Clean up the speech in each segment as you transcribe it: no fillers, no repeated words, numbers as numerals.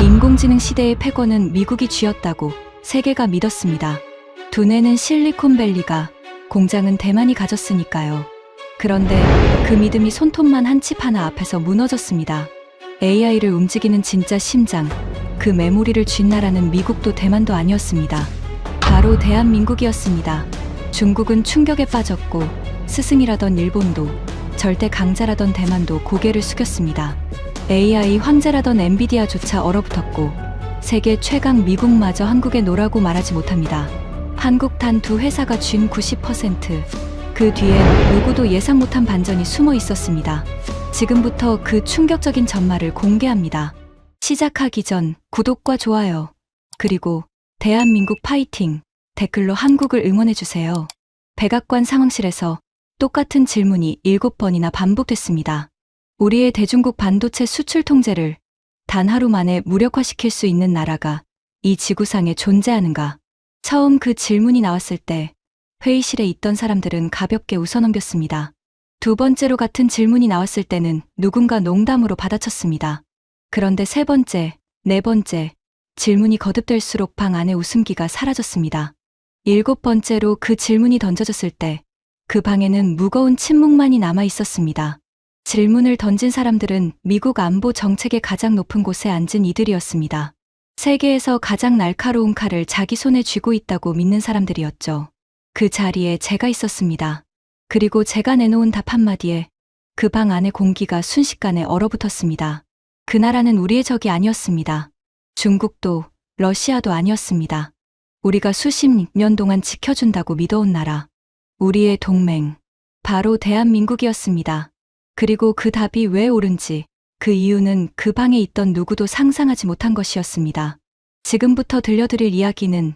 인공지능 시대의 패권은 미국이 쥐었다고 세계가 믿었습니다. 두뇌는 실리콘밸리가, 공장은 대만이 가졌으니까요. 그런데 그 믿음이 손톱만 한 칩 하나 앞에서 무너졌습니다. AI를 움직이는 진짜 심장, 그 메모리를 쥔 나라는 미국도 대만도 아니었습니다. 바로 대한민국이었습니다. 중국은 충격에 빠졌고 스승이라던 일본도, 절대 강자라던 대만도 고개를 숙였습니다. AI 황제라던 엔비디아조차 얼어붙었고 세계 최강 미국마저 한국에 노라고 말하지 못합니다. 한국 단 두 회사가 쥔 90%, 그 뒤엔 누구도 예상 못한 반전이 숨어 있었습니다. 지금부터 그 충격적인 전말을 공개합니다. 시작하기 전 구독과 좋아요, 그리고 대한민국 파이팅 댓글로 한국을 응원해주세요. 백악관 상황실에서 똑같은 질문이 7번이나 반복됐습니다. 우리의 대중국 반도체 수출 통제를 단 하루 만에 무력화시킬 수 있는 나라가 이 지구상에 존재하는가? 처음 그 질문이 나왔을 때 회의실에 있던 사람들은 가볍게 웃어넘겼습니다. 두 번째로 같은 질문이 나왔을 때는 누군가 농담으로 받아쳤습니다. 그런데 세 번째, 네 번째 질문이 거듭될수록 방 안의 웃음기가 사라졌습니다. 7번째로 그 질문이 던져졌을 때 그 방에는 무거운 침묵만이 남아 있었습니다. 질문을 던진 사람들은 미국 안보 정책의 가장 높은 곳에 앉은 이들이었습니다. 세계에서 가장 날카로운 칼을 자기 손에 쥐고 있다고 믿는 사람들이었죠. 그 자리에 제가 있었습니다. 그리고 제가 내놓은 답 한마디에 그 방 안의 공기가 순식간에 얼어붙었습니다. 그 나라는 우리의 적이 아니었습니다. 중국도 러시아도 아니었습니다. 우리가 수십 년 동안 지켜준다고 믿어온 나라, 우리의 동맹, 바로 대한민국이었습니다. 그리고 그 답이 왜 옳은지, 그 이유는 그 방에 있던 누구도 상상하지 못한 것이었습니다. 지금부터 들려드릴 이야기는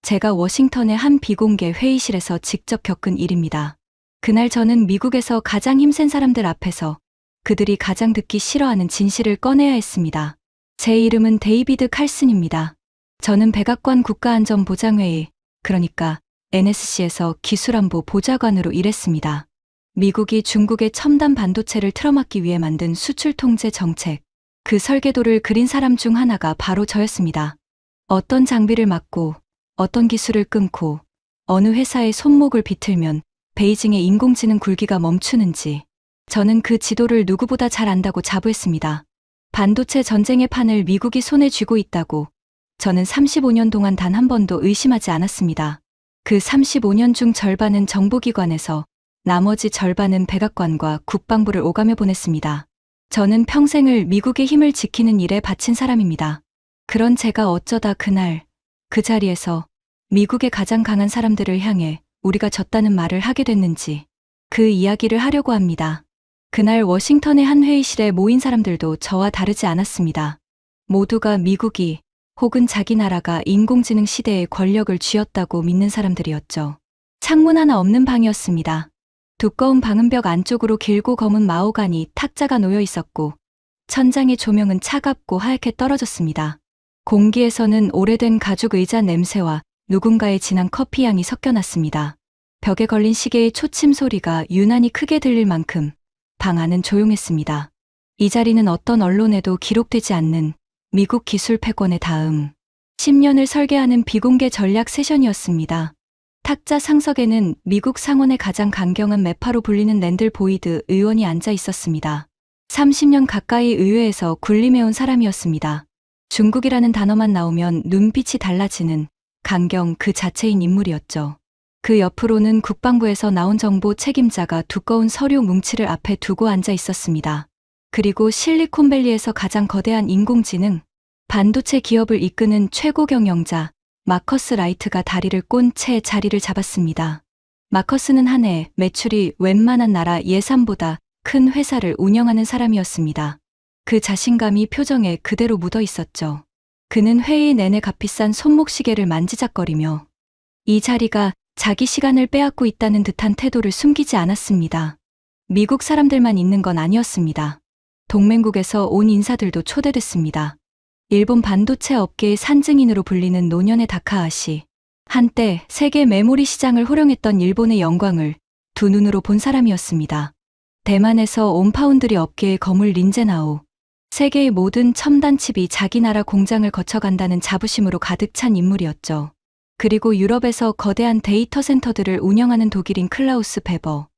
제가 워싱턴의 한 비공개 회의실에서 직접 겪은 일입니다. 그날 저는 미국에서 가장 힘센 사람들 앞에서 그들이 가장 듣기 싫어하는 진실을 꺼내야 했습니다. 제 이름은 데이비드 칼슨입니다. 저는 백악관 국가안전보장회의, 그러니까 NSC에서 기술안보 보좌관으로 일했습니다. 미국이 중국의 첨단 반도체를 틀어막기 위해 만든 수출 통제 정책, 그 설계도를 그린 사람 중 하나가 바로 저였습니다. 어떤 장비를 막고, 어떤 기술을 끊고, 어느 회사의 손목을 비틀면 베이징의 인공지능 굴기가 멈추는지, 저는 그 지도를 누구보다 잘 안다고 자부했습니다. 반도체 전쟁의 판을 미국이 손에 쥐고 있다고 저는 35년 동안 단 한 번도 의심하지 않았습니다. 그 35년 중 절반은 정보기관에서, 나머지 절반은 백악관과 국방부를 오가며 보냈습니다. 저는 평생을 미국의 힘을 지키는 일에 바친 사람입니다. 그런 제가 어쩌다 그날, 그 자리에서 미국의 가장 강한 사람들을 향해 우리가 졌다는 말을 하게 됐는지, 그 이야기를 하려고 합니다. 그날 워싱턴의 한 회의실에 모인 사람들도 저와 다르지 않았습니다. 모두가 미국이 혹은 자기 나라가 인공지능 시대의 권력을 쥐었다고 믿는 사람들이었죠. 창문 하나 없는 방이었습니다. 두꺼운 방은 벽 안쪽으로 길고 검은 마호가니 탁자가 놓여 있었고 천장의 조명은 차갑고 하얗게 떨어졌습니다. 공기에서는 오래된 가죽 의자 냄새와 누군가의 진한 커피 향이 섞여났습니다. 벽에 걸린 시계의 초침 소리가 유난히 크게 들릴 만큼 방 안은 조용했습니다. 이 자리는 어떤 언론에도 기록되지 않는 미국 기술 패권의 다음 10년을 설계하는 비공개 전략 세션이었습니다. 탁자 상석에는 미국 상원의 가장 강경한 매파로 불리는 랜들 보이드 의원이 앉아 있었습니다. 30년 가까이 의회에서 군림해온 사람이었습니다. 중국이라는 단어만 나오면 눈빛이 달라지는 강경 그 자체인 인물이었죠. 그 옆으로는 국방부에서 나온 정보 책임자가 두꺼운 서류 뭉치를 앞에 두고 앉아 있었습니다. 그리고 실리콘밸리에서 가장 거대한 인공지능, 반도체 기업을 이끄는 최고 경영자 마커스 라이트가 다리를 꼰 채 자리를 잡았습니다. 마커스는 한 해 매출이 웬만한 나라 예산보다 큰 회사를 운영하는 사람이었습니다. 그 자신감이 표정에 그대로 묻어 있었죠. 그는 회의 내내 값비싼 손목시계를 만지작거리며 이 자리가 자기 시간을 빼앗고 있다는 듯한 태도를 숨기지 않았습니다. 미국 사람들만 있는 건 아니었습니다. 동맹국에서 온 인사들도 초대됐습니다. 일본 반도체 업계의 산증인으로 불리는 노년의 다카하시, 한때 세계 메모리 시장을 호령했던 일본의 영광을 두 눈으로 본 사람이었습니다. 대만에서 온 파운드리 업계의 거물 린제나오, 세계의 모든 첨단 칩이 자기 나라 공장을 거쳐간다는 자부심으로 가득 찬 인물이었죠. 그리고 유럽에서 거대한 데이터 센터들을 운영하는 독일인 클라우스 베버.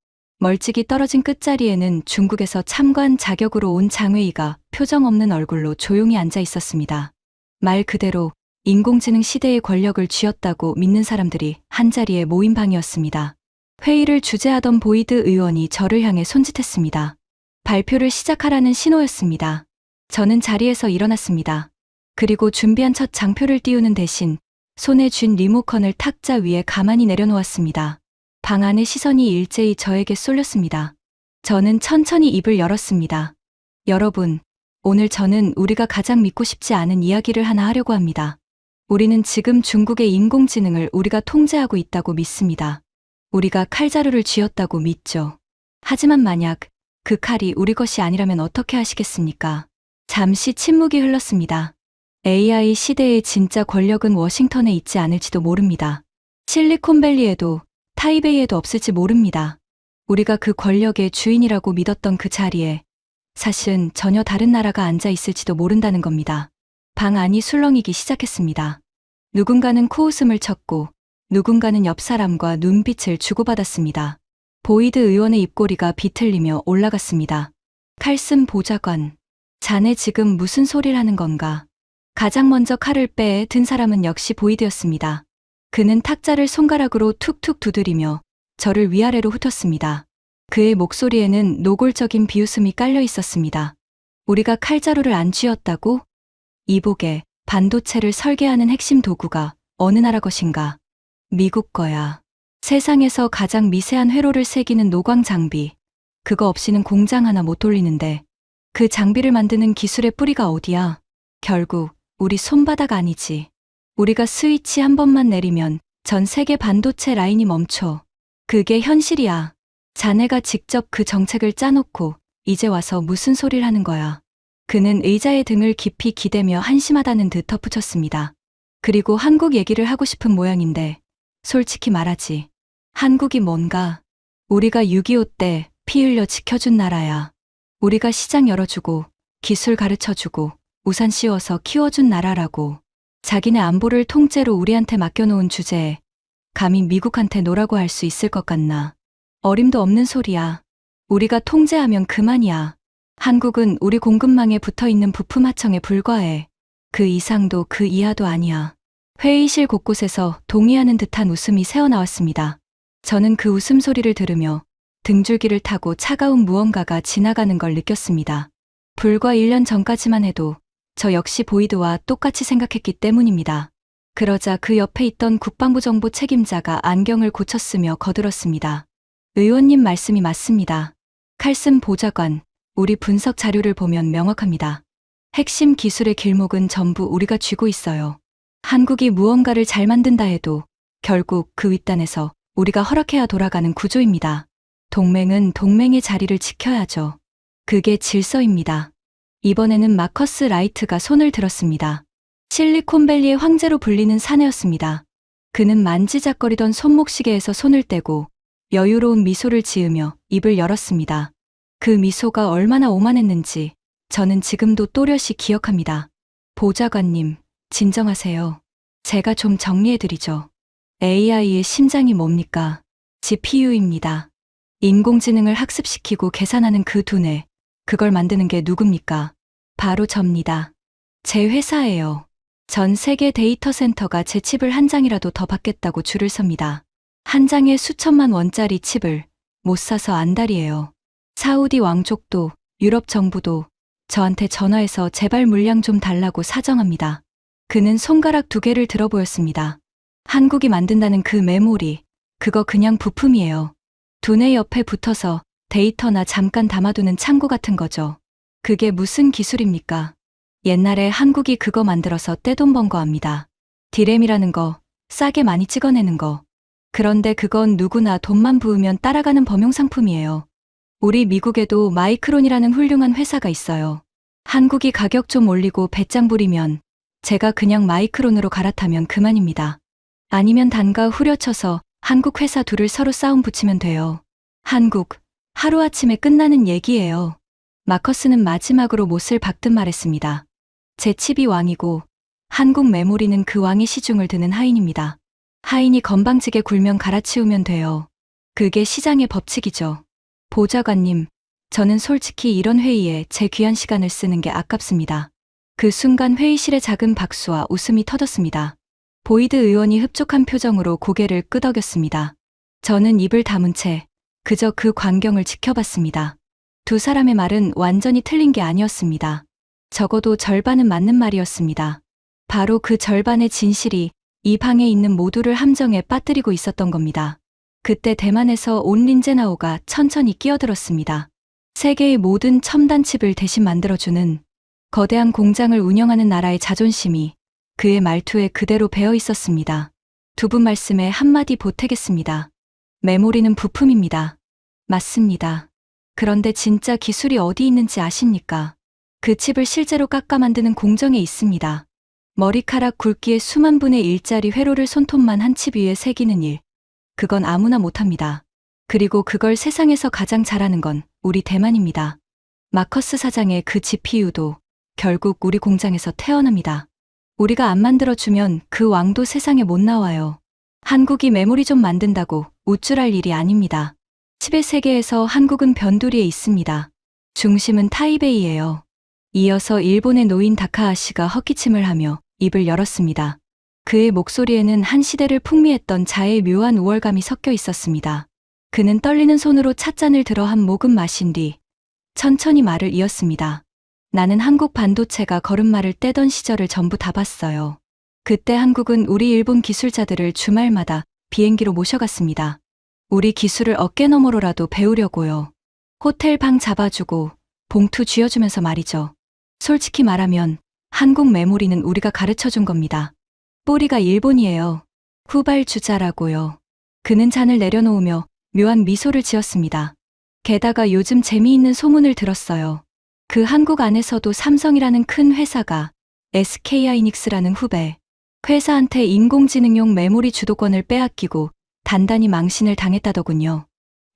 멀찍이 떨어진 끝자리에는 중국에서 참관 자격으로 온 장웨이가 표정 없는 얼굴로 조용히 앉아 있었습니다. 말 그대로 인공지능 시대의 권력을 쥐었다고 믿는 사람들이 한자리에 모인 방이었습니다. 회의를 주재하던 보이드 의원이 저를 향해 손짓했습니다. 발표를 시작하라는 신호였습니다. 저는 자리에서 일어났습니다. 그리고 준비한 첫 장표를 띄우는 대신 손에 쥔 리모컨을 탁자 위에 가만히 내려놓았습니다. 방 안의 시선이 일제히 저에게 쏠렸습니다. 저는 천천히 입을 열었습니다. 여러분, 오늘 저는 우리가 가장 믿고 싶지 않은 이야기를 하나 하려고 합니다. 우리는 지금 중국의 인공지능을 우리가 통제하고 있다고 믿습니다. 우리가 칼자루를 쥐었다고 믿죠. 하지만 만약 그 칼이 우리 것이 아니라면 어떻게 하시겠습니까? 잠시 침묵이 흘렀습니다. AI 시대의 진짜 권력은 워싱턴에 있지 않을지도 모릅니다. 실리콘밸리에도 타이베이에도 없을지 모릅니다. 우리가 그 권력의 주인이라고 믿었던 그 자리에 사실은 전혀 다른 나라가 앉아 있을지도 모른다는 겁니다. 방 안이 술렁이기 시작했습니다. 누군가는 코웃음을 쳤고 누군가는 옆 사람과 눈빛을 주고받았습니다. 보이드 의원의 입꼬리가 비틀리며 올라갔습니다. 칼슨 보좌관, 자네 지금 무슨 소리를 하는 건가? 가장 먼저 칼을 빼 든 사람은 역시 보이드였습니다. 그는 탁자를 손가락으로 툭툭 두드리며 저를 위아래로 훑었습니다. 그의 목소리에는 노골적인 비웃음이 깔려 있었습니다. 우리가 칼자루를 안 쥐었다고? 이보게, 반도체를 설계하는 핵심 도구가 어느 나라 것인가? 미국 거야. 세상에서 가장 미세한 회로를 새기는 노광 장비. 그거 없이는 공장 하나 못 돌리는데 그 장비를 만드는 기술의 뿌리가 어디야? 결국 우리 손바닥 아니지. 우리가 스위치 한 번만 내리면 전 세계 반도체 라인이 멈춰. 그게 현실이야. 자네가 직접 그 정책을 짜놓고 이제 와서 무슨 소리를 하는 거야. 그는 의자의 등을 깊이 기대며 한심하다는 듯 덧붙였습니다. 그리고 한국 얘기를 하고 싶은 모양인데 솔직히 말하지. 한국이 뭔가? 우리가 6.25 때 피 흘려 지켜준 나라야. 우리가 시장 열어주고 기술 가르쳐주고 우산 씌워서 키워준 나라라고. 자기네 안보를 통째로 우리한테 맡겨놓은 주제에 감히 미국한테 노라고 할 수 있을 것 같나. 어림도 없는 소리야. 우리가 통제하면 그만이야. 한국은 우리 공급망에 붙어있는 부품 하청에 불과해. 그 이상도 그 이하도 아니야. 회의실 곳곳에서 동의하는 듯한 웃음이 새어나왔습니다. 저는 그 웃음소리를 들으며 등줄기를 타고 차가운 무언가가 지나가는 걸 느꼈습니다. 불과 1년 전까지만 해도 저 역시 보이드와 똑같이 생각했기 때문입니다. 그러자 그 옆에 있던 국방부 정보 책임자가 안경을 고쳤으며 거들었습니다. 의원님 말씀이 맞습니다. 칼슨 보좌관, 우리 분석 자료를 보면 명확합니다. 핵심 기술의 길목은 전부 우리가 쥐고 있어요. 한국이 무언가를 잘 만든다 해도 결국 그 윗단에서 우리가 허락해야 돌아가는 구조입니다. 동맹은 동맹의 자리를 지켜야죠. 그게 질서입니다. 이번에는 마커스 라이트가 손을 들었습니다. 실리콘밸리의 황제로 불리는 사내였습니다. 그는 만지작거리던 손목시계에서 손을 떼고 여유로운 미소를 지으며 입을 열었습니다. 그 미소가 얼마나 오만했는지 저는 지금도 또렷이 기억합니다. 보좌관님, 진정하세요. 제가 좀 정리해드리죠. AI의 심장이 뭡니까? GPU입니다. 인공지능을 학습시키고 계산하는 그 두뇌, 그걸 만드는 게 누굽니까? 바로 접니다. 제 회사예요. 전 세계 데이터 센터가 제 칩을 한 장이라도 더 받겠다고 줄을 섭니다. 한 장에 수천만 원짜리 칩을 못 사서 안달이에요. 사우디 왕족도 유럽 정부도 저한테 전화해서 제발 물량 좀 달라고 사정합니다. 그는 손가락 2개를 들어 보였습니다. 한국이 만든다는 그 메모리, 그거 그냥 부품이에요. 두뇌 옆에 붙어서 데이터나 잠깐 담아두는 창고 같은 거죠. 그게 무슨 기술입니까? 옛날에 한국이 그거 만들어서 떼돈 번 거 압니다. 디램이라는 거, 싸게 많이 찍어내는 거. 그런데 그건 누구나 돈만 부으면 따라가는 범용상품이에요. 우리 미국에도 마이크론이라는 훌륭한 회사가 있어요. 한국이 가격 좀 올리고 배짱 부리면 제가 그냥 마이크론으로 갈아타면 그만입니다. 아니면 단가 후려쳐서 한국 회사 둘을 서로 싸움 붙이면 돼요. 한국, 하루아침에 끝나는 얘기예요. 마커스는 마지막으로 못을 박듯 말했습니다. 제 칩이 왕이고 한국 메모리는 그 왕의 시중을 드는 하인입니다. 하인이 건방지게 굴면 갈아치우면 돼요. 그게 시장의 법칙이죠. 보좌관님, 저는 솔직히 이런 회의에 제 귀한 시간을 쓰는 게 아깝습니다. 그 순간 회의실에 작은 박수와 웃음이 터졌습니다. 보이드 의원이 흡족한 표정으로 고개를 끄덕였습니다. 저는 입을 다문 채 그저 그 광경을 지켜봤습니다. 두 사람의 말은 완전히 틀린 게 아니었습니다. 적어도 절반은 맞는 말이었습니다. 바로 그 절반의 진실이 이 방에 있는 모두를 함정에 빠뜨리고 있었던 겁니다. 그때 대만에서 온 린제나오가 천천히 끼어들었습니다. 세계의 모든 첨단 칩을 대신 만들어주는 거대한 공장을 운영하는 나라의 자존심이 그의 말투에 그대로 배어 있었습니다. 두 분 말씀에 한마디 보태겠습니다. 메모리는 부품입니다. 맞습니다. 그런데 진짜 기술이 어디 있는지 아십니까? 그 칩을 실제로 깎아 만드는 공정에 있습니다. 머리카락 굵기의 수만 분의 1짜리 회로를 손톱만 한 칩 위에 새기는 일. 그건 아무나 못합니다. 그리고 그걸 세상에서 가장 잘하는 건 우리 대만입니다. 마커스 사장의 그 GPU도 결국 우리 공장에서 태어납니다. 우리가 안 만들어주면 그 왕도 세상에 못 나와요. 한국이 메모리 좀 만든다고 우쭐할 일이 아닙니다. 칩의 세계에서 한국은 변두리에 있습니다. 중심은 타이베이예요. 이어서 일본의 노인 다카하시가 헛기침을 하며 입을 열었습니다. 그의 목소리에는 한 시대를 풍미했던 자의 묘한 우월감이 섞여 있었습니다. 그는 떨리는 손으로 찻잔을 들어 한 모금 마신 뒤 천천히 말을 이었습니다. 나는 한국 반도체가 걸음마를 떼던 시절을 전부 다 봤어요. 그때 한국은 우리 일본 기술자들을 주말마다 비행기로 모셔갔습니다. 우리 기술을 어깨너머로라도 배우려고요. 호텔 방 잡아주고 봉투 쥐어주면서 말이죠. 솔직히 말하면 한국 메모리는 우리가 가르쳐준 겁니다. 뿌리가 일본이에요. 후발주자라고요. 그는 잔을 내려놓으며 묘한 미소를 지었습니다. 게다가 요즘 재미있는 소문을 들었어요. 그 한국 안에서도 삼성이라는 큰 회사가 SK하이닉스라는 후배 회사한테 인공지능용 메모리 주도권을 빼앗기고 단단히 망신을 당했다더군요.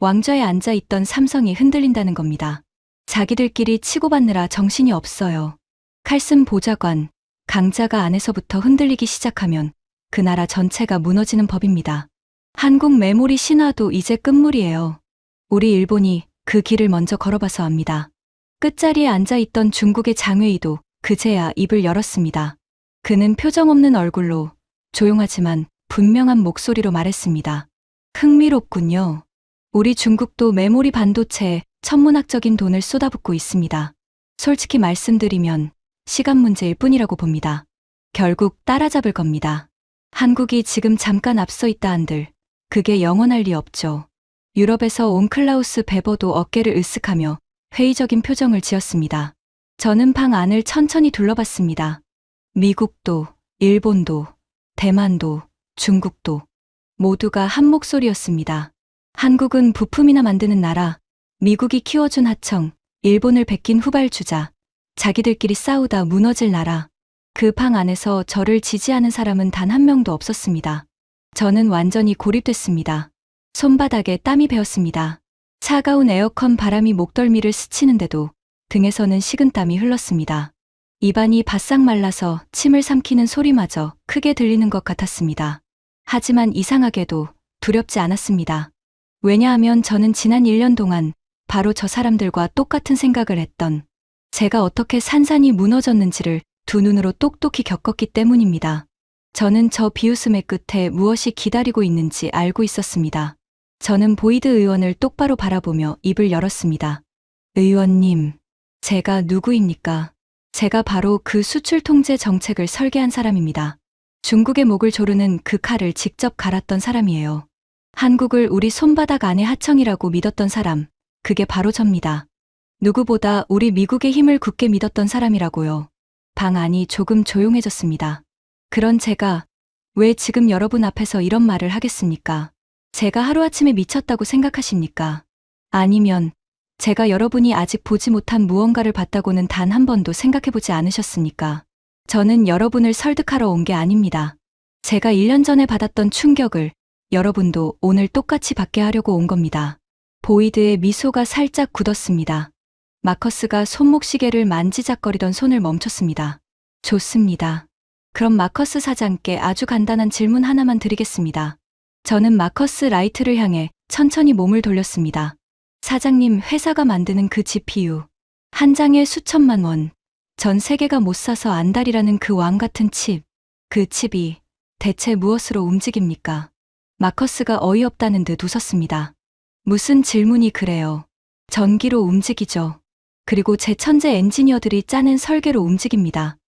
왕좌에 앉아있던 삼성이 흔들린다는 겁니다. 자기들끼리 치고받느라 정신이 없어요. 칼슨 보좌관, 강자가 안에서부터 흔들리기 시작하면 그 나라 전체가 무너지는 법입니다. 한국 메모리 신화도 이제 끝물이에요. 우리 일본이 그 길을 먼저 걸어봐서 압니다. 끝자리에 앉아있던 중국의 장웨이도 그제야 입을 열었습니다. 그는 표정 없는 얼굴로 조용하지만 분명한 목소리로 말했습니다. 흥미롭군요. 우리 중국도 메모리 반도체에 천문학적인 돈을 쏟아붓고 있습니다. 솔직히 말씀드리면 시간 문제일 뿐이라고 봅니다. 결국 따라잡을 겁니다. 한국이 지금 잠깐 앞서 있다 한들 그게 영원할 리 없죠. 유럽에서 온 클라우스 베버도 어깨를 으쓱하며 회의적인 표정을 지었습니다. 저는 방 안을 천천히 둘러봤습니다. 미국도, 일본도, 대만도, 중국도 모두가 한 목소리였습니다. 한국은 부품이나 만드는 나라, 미국이 키워준 하청, 일본을 베낀 후발주자, 자기들끼리 싸우다 무너질 나라. 그 방 안에서 저를 지지하는 사람은 단 한 명도 없었습니다. 저는 완전히 고립됐습니다. 손바닥에 땀이 배었습니다. 차가운 에어컨 바람이 목덜미를 스치는데도 등에서는 식은땀이 흘렀습니다. 입안이 바싹 말라서 침을 삼키는 소리마저 크게 들리는 것 같았습니다. 하지만 이상하게도 두렵지 않았습니다. 왜냐하면 저는 지난 1년 동안 바로 저 사람들과 똑같은 생각을 했던 제가 어떻게 산산이 무너졌는지를 두 눈으로 똑똑히 겪었기 때문입니다. 저는 저 비웃음의 끝에 무엇이 기다리고 있는지 알고 있었습니다. 저는 보이드 의원을 똑바로 바라보며 입을 열었습니다. 의원님, 제가 누구입니까? 제가 바로 그 수출 통제 정책을 설계한 사람입니다. 중국의 목을 조르는 그 칼을 직접 갈았던 사람이에요. 한국을 우리 손바닥 안의 하청이라고 믿었던 사람, 그게 바로 접니다. 누구보다 우리 미국의 힘을 굳게 믿었던 사람이라고요. 방 안이 조금 조용해졌습니다. 그런 제가 왜 지금 여러분 앞에서 이런 말을 하겠습니까? 제가 하루아침에 미쳤다고 생각하십니까? 아니면 제가 여러분이 아직 보지 못한 무언가를 봤다고는 단 한 번도 생각해보지 않으셨습니까? 저는 여러분을 설득하러 온 게 아닙니다. 제가 1년 전에 받았던 충격을 여러분도 오늘 똑같이 받게 하려고 온 겁니다. 보이드의 미소가 살짝 굳었습니다. 마커스가 손목시계를 만지작거리던 손을 멈췄습니다. 좋습니다. 그럼 마커스 사장께 아주 간단한 질문 하나만 드리겠습니다. 저는 마커스 라이트를 향해 천천히 몸을 돌렸습니다. 사장님, 회사가 만드는 그 GPU. 한 장에 수천만 원. 전 세계가 못 사서 안달이라는 그 왕 같은 칩. 그 칩이 대체 무엇으로 움직입니까? 마커스가 어이없다는 듯 웃었습니다. 무슨 질문이 그래요. 전기로 움직이죠. 그리고 제 천재 엔지니어들이 짜낸 설계로 움직입니다.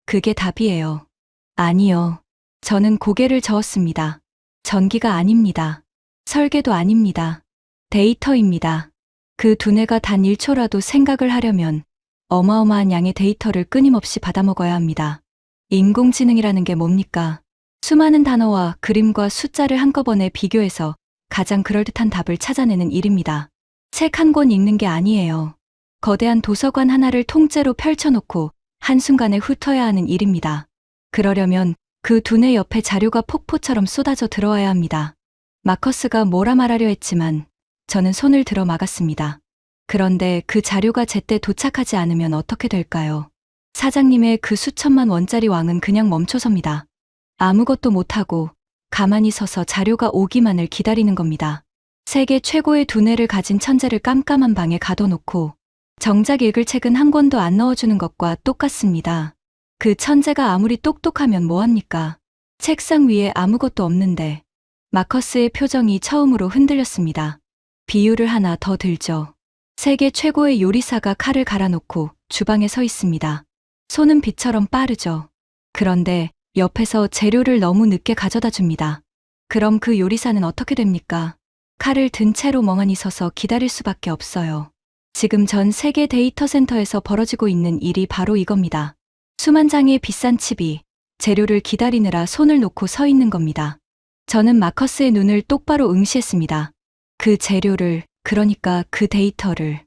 그게 답이에요. 아니요. 저는 고개를 저었습니다. 전기가 아닙니다. 설계도 아닙니다. 데이터입니다. 그 두뇌가 단 1초라도 생각을 하려면 어마어마한 양의 데이터를 끊임없이 받아먹어야 합니다. 인공지능이라는 게 뭡니까? 수많은 단어와 그림과 숫자를 한꺼번에 비교해서 가장 그럴듯한 답을 찾아내는 일입니다. 책 한 권 읽는 게 아니에요. 거대한 도서관 하나를 통째로 펼쳐놓고 한순간에 훑어야 하는 일입니다. 그러려면 그 두뇌 옆에 자료가 폭포처럼 쏟아져 들어와야 합니다. 마커스가 뭐라 말하려 했지만 저는 손을 들어 막았습니다. 그런데 그 자료가 제때 도착하지 않으면 어떻게 될까요? 사장님의 그 수천만 원짜리 왕은 그냥 멈춰섭니다. 아무것도 못하고 가만히 서서 자료가 오기만을 기다리는 겁니다. 세계 최고의 두뇌를 가진 천재를 깜깜한 방에 가둬놓고 정작 읽을 책은 한 권도 안 넣어주는 것과 똑같습니다. 그 천재가 아무리 똑똑하면 뭐합니까? 책상 위에 아무것도 없는데. 마커스의 표정이 처음으로 흔들렸습니다. 비유를 하나 더 들죠. 세계 최고의 요리사가 칼을 갈아놓고 주방에 서 있습니다. 손은 빛처럼 빠르죠. 그런데 옆에서 재료를 너무 늦게 가져다 줍니다. 그럼 그 요리사는 어떻게 됩니까? 칼을 든 채로 멍하니 서서 기다릴 수밖에 없어요. 지금 전 세계 데이터 센터에서 벌어지고 있는 일이 바로 이겁니다. 수만 장의 비싼 칩이 재료를 기다리느라 손을 놓고 서 있는 겁니다. 저는 마커스의 눈을 똑바로 응시했습니다. 그 재료를, 그러니까 그 데이터를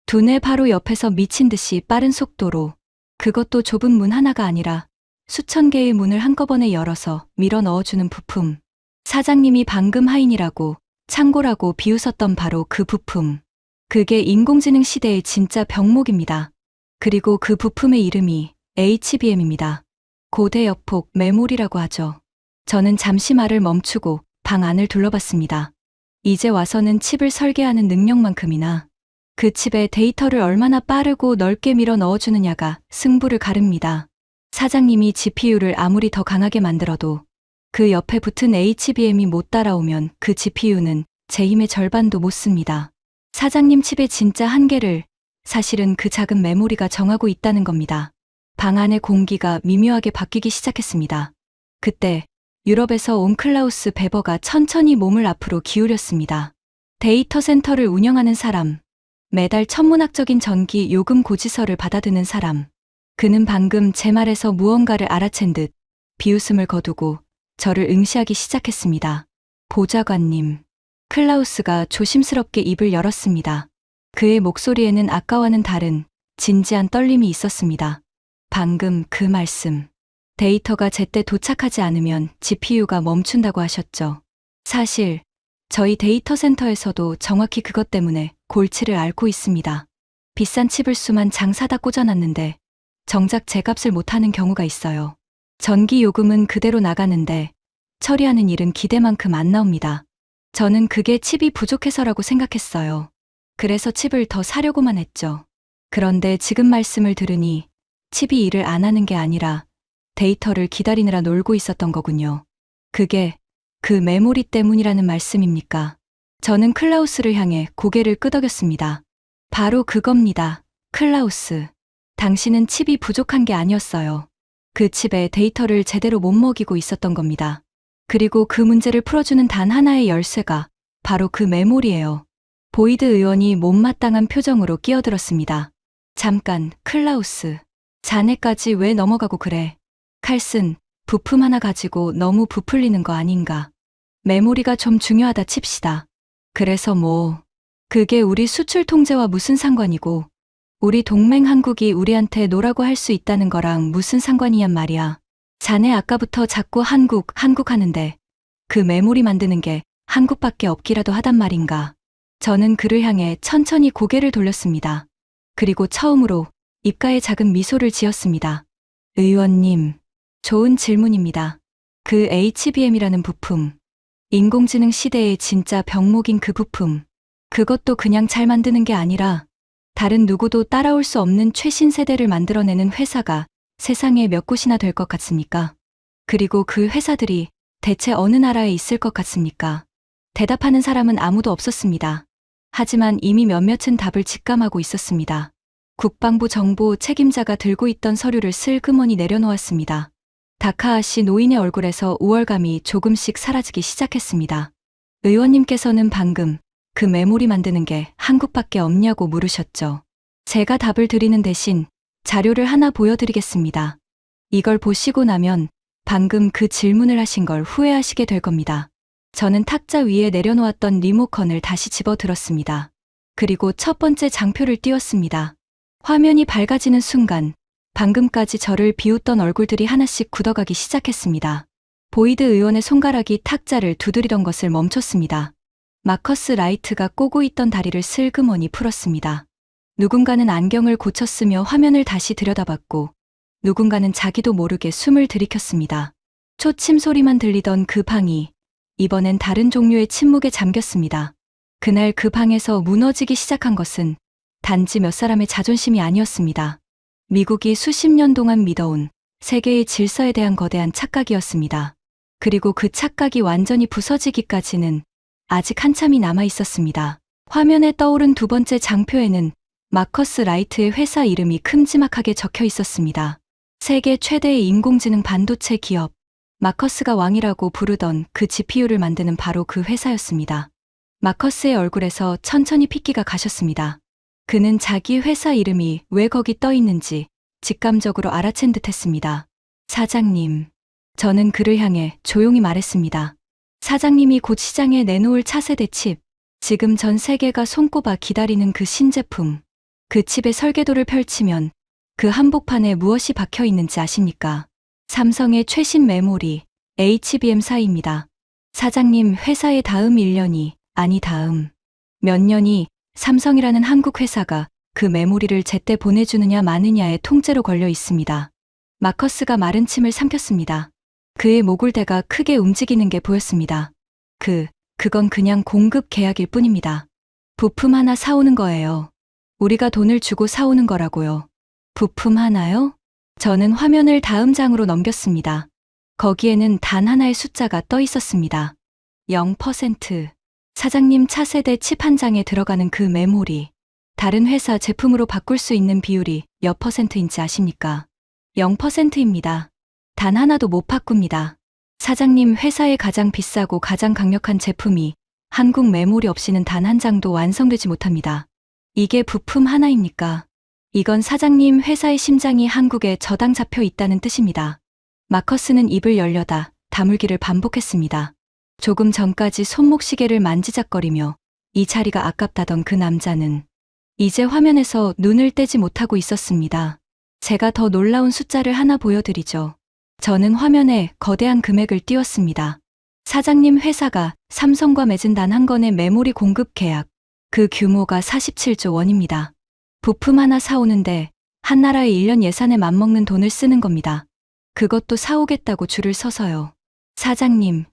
두뇌 바로 옆에서 미친 듯이 빠른 속도로, 그것도 좁은 문 하나가 아니라 수천 개의 문을 한꺼번에 열어서 밀어 넣어주는 부품. 사장님이 방금 하인이라고, 창고라고 비웃었던 바로 그 부품. 그게 인공지능 시대의 진짜 병목입니다. 그리고 그 부품의 이름이 HBM입니다. 고대역폭 메모리라고 하죠. 저는 잠시 말을 멈추고 방 안을 둘러봤습니다. 이제 와서는 칩을 설계하는 능력만큼이나 그 칩에 데이터를 얼마나 빠르고 넓게 밀어 넣어주느냐가 승부를 가릅니다. 사장님이 GPU를 아무리 더 강하게 만들어도 그 옆에 붙은 HBM이 못 따라오면 그 GPU는 제 힘의 절반도 못 씁니다. 사장님 칩의 진짜 한계를 사실은 그 작은 메모리가 정하고 있다는 겁니다. 방 안의 공기가 미묘하게 바뀌기 시작했습니다. 그때 유럽에서 온 클라우스 베버가 천천히 몸을 앞으로 기울였습니다. 데이터 센터를 운영하는 사람, 매달 천문학적인 전기 요금 고지서를 받아드는 사람. 그는 방금 제 말에서 무언가를 알아챈 듯 비웃음을 거두고 저를 응시하기 시작했습니다. 보좌관님. 클라우스가 조심스럽게 입을 열었습니다. 그의 목소리에는 아까와는 다른 진지한 떨림이 있었습니다. 방금 그 말씀. 데이터가 제때 도착하지 않으면 GPU가 멈춘다고 하셨죠. 사실 저희 데이터 센터에서도 정확히 그것 때문에 골치를 앓고 있습니다. 비싼 칩을 수만 장 사다 꽂아놨는데 정작 제 값을 못하는 경우가 있어요. 전기 요금은 그대로 나가는데 처리하는 일은 기대만큼 안 나옵니다. 저는 그게 칩이 부족해서라고 생각했어요. 그래서 칩을 더 사려고만 했죠. 그런데 지금 말씀을 들으니 칩이 일을 안 하는 게 아니라 데이터를 기다리느라 놀고 있었던 거군요. 그게 그 메모리 때문이라는 말씀입니까? 저는 클라우스를 향해 고개를 끄덕였습니다. 바로 그겁니다. 클라우스. 당신은 칩이 부족한 게 아니었어요. 그 칩에 데이터를 제대로 못 먹이고 있었던 겁니다. 그리고 그 문제를 풀어주는 단 하나의 열쇠가 바로 그 메모리예요. 보이드 의원이 못마땅한 표정으로 끼어들었습니다. 잠깐, 클라우스. 자네까지 왜 넘어가고 그래? 칼슨, 부품 하나 가지고 너무 부풀리는 거 아닌가? 메모리가 좀 중요하다 칩시다. 그래서 뭐, 그게 우리 수출 통제와 무슨 상관이고, 우리 동맹 한국이 우리한테 노라고 할 수 있다는 거랑 무슨 상관이냔 말이야. 자네 아까부터 자꾸 한국 하는데 그 메모리 만드는 게 한국밖에 없기라도 하단 말인가. 저는 그를 향해 천천히 고개를 돌렸습니다. 그리고 처음으로 입가에 작은 미소를 지었습니다. 의원님, 좋은 질문입니다. 그 HBM이라는 부품, 인공지능 시대의 진짜 병목인 그 부품, 그것도 그냥 잘 만드는 게 아니라 다른 누구도 따라올 수 없는 최신 세대를 만들어내는 회사가 세상에 몇 곳이나 될 것 같습니까? 그리고 그 회사들이 대체 어느 나라에 있을 것 같습니까? 대답하는 사람은 아무도 없었습니다. 하지만 이미 몇몇은 답을 직감하고 있었습니다. 국방부 정보 책임자가 들고 있던 서류를 슬그머니 내려놓았습니다. 다카하시 노인의 얼굴에서 우월감이 조금씩 사라지기 시작했습니다. 의원님께서는 방금 그 메모리 만드는 게 한국밖에 없냐고 물으셨죠. 제가 답을 드리는 대신 자료를 하나 보여드리겠습니다. 이걸 보시고 나면 방금 그 질문을 하신 걸 후회하시게 될 겁니다. 저는 탁자 위에 내려놓았던 리모컨을 다시 집어들었습니다. 그리고 첫 번째 장표를 띄웠습니다. 화면이 밝아지는 순간 방금까지 저를 비웃던 얼굴들이 하나씩 굳어가기 시작했습니다. 보이드 의원의 손가락이 탁자를 두드리던 것을 멈췄습니다. 마커스 라이트가 꼬고 있던 다리를 슬그머니 풀었습니다. 누군가는 안경을 고쳤으며 화면을 다시 들여다봤고 누군가는 자기도 모르게 숨을 들이켰습니다. 초침 소리만 들리던 그 방이 이번엔 다른 종류의 침묵에 잠겼습니다. 그날 그 방에서 무너지기 시작한 것은 단지 몇 사람의 자존심이 아니었습니다. 미국이 수십 년 동안 믿어온 세계의 질서에 대한 거대한 착각이었습니다. 그리고 그 착각이 완전히 부서지기까지는 아직 한참이 남아 있었습니다. 화면에 떠오른 두 번째 장표에는 마커스 라이트의 회사 이름이 큼지막하게 적혀 있었습니다. 세계 최대의 인공지능 반도체 기업, 마커스가 왕이라고 부르던 그 GPU를 만드는 바로 그 회사였습니다. 마커스의 얼굴에서 천천히 핏기가 가셨습니다. 그는 자기 회사 이름이 왜 거기 떠 있는지 직감적으로 알아챈 듯 했습니다. 사장님. 저는 그를 향해 조용히 말했습니다. 사장님이 곧 시장에 내놓을 차세대 칩, 지금 전 세계가 손꼽아 기다리는 그 신제품, 그 칩의 설계도를 펼치면 그 한복판에 무엇이 박혀 있는지 아십니까? 삼성의 최신 메모리, HBM4입니다. 사장님 회사의 다음 1년이, 아니 다음 몇 년이 삼성이라는 한국 회사가 그 메모리를 제때 보내주느냐 마느냐의 통째로 걸려 있습니다. 마커스가 마른 침을 삼켰습니다. 그의 목울대가 크게 움직이는 게 보였습니다. 그건 그냥 공급 계약일 뿐입니다. 부품 하나 사오는 거예요. 우리가 돈을 주고 사오는 거라고요. 부품 하나요? 저는 화면을 다음 장으로 넘겼습니다. 거기에는 단 하나의 숫자가 떠 있었습니다. 0%. 사장님 차세대 칩 한 장에 들어가는 그 메모리. 다른 회사 제품으로 바꿀 수 있는 비율이 몇 %인지 아십니까? 0%입니다. 단 하나도 못 바꿉니다. 사장님 회사의 가장 비싸고 가장 강력한 제품이 한국 메모리 없이는 단 한 장도 완성되지 못합니다. 이게 부품 하나입니까? 이건 사장님 회사의 심장이 한국에 저당 잡혀 있다는 뜻입니다. 마커스는 입을 열려다 다물기를 반복했습니다. 조금 전까지 손목시계를 만지작거리며 이 자리가 아깝다던 그 남자는 이제 화면에서 눈을 떼지 못하고 있었습니다. 제가 더 놀라운 숫자를 하나 보여드리죠. 저는 화면에 거대한 금액을 띄웠습니다. 사장님 회사가 삼성과 맺은 단 한 건의 메모리 공급 계약, 그 규모가 47조 원입니다. 부품 하나 사오는데 한 나라의 1년 예산에 맞먹는 돈을 쓰는 겁니다. 그것도 사오겠다고 줄을 서서요. 사장님,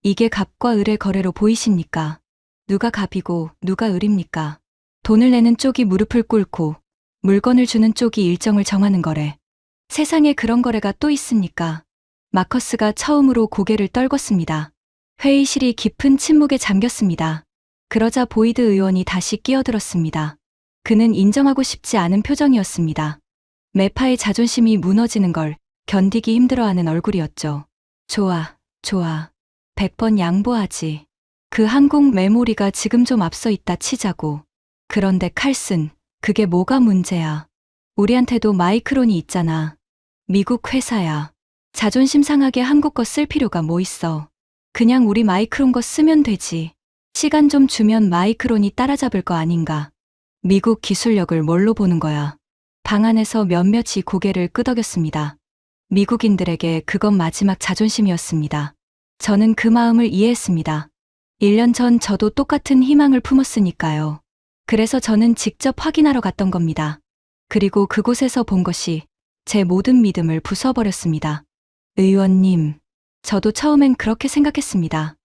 이게 갑과 을의 거래로 보이십니까? 누가 갑이고 누가 을입니까? 돈을 내는 쪽이 무릎을 꿇고 물건을 주는 쪽이 일정을 정하는 거래. 세상에 그런 거래가 또 있습니까? 마커스가 처음으로 고개를 떨궜습니다. 회의실이 깊은 침묵에 잠겼습니다. 그러자 보이드 의원이 다시 끼어들었습니다. 그는 인정하고 싶지 않은 표정이었습니다. 매파의 자존심이 무너지는 걸 견디기 힘들어하는 얼굴이었죠. 좋아. 100번 양보하지. 그 한국 메모리가 지금 좀 앞서 있다 치자고. 그런데 칼슨, 그게 뭐가 문제야. 우리한테도 마이크론이 있잖아. 미국 회사야. 자존심 상하게 한국 거 쓸 필요가 뭐 있어. 그냥 우리 마이크론 거 쓰면 되지. 시간 좀 주면 마이크론이 따라잡을 거 아닌가. 미국 기술력을 뭘로 보는 거야. 방 안에서 몇몇이 고개를 끄덕였습니다. 미국인들에게 그건 마지막 자존심이었습니다. 저는 그 마음을 이해했습니다. 1년 전 저도 똑같은 희망을 품었으니까요. 그래서 저는 직접 확인하러 갔던 겁니다. 그리고 그곳에서 본 것이 제 모든 믿음을 부숴버렸습니다. 의원님, 저도 처음엔 그렇게 생각했습니다.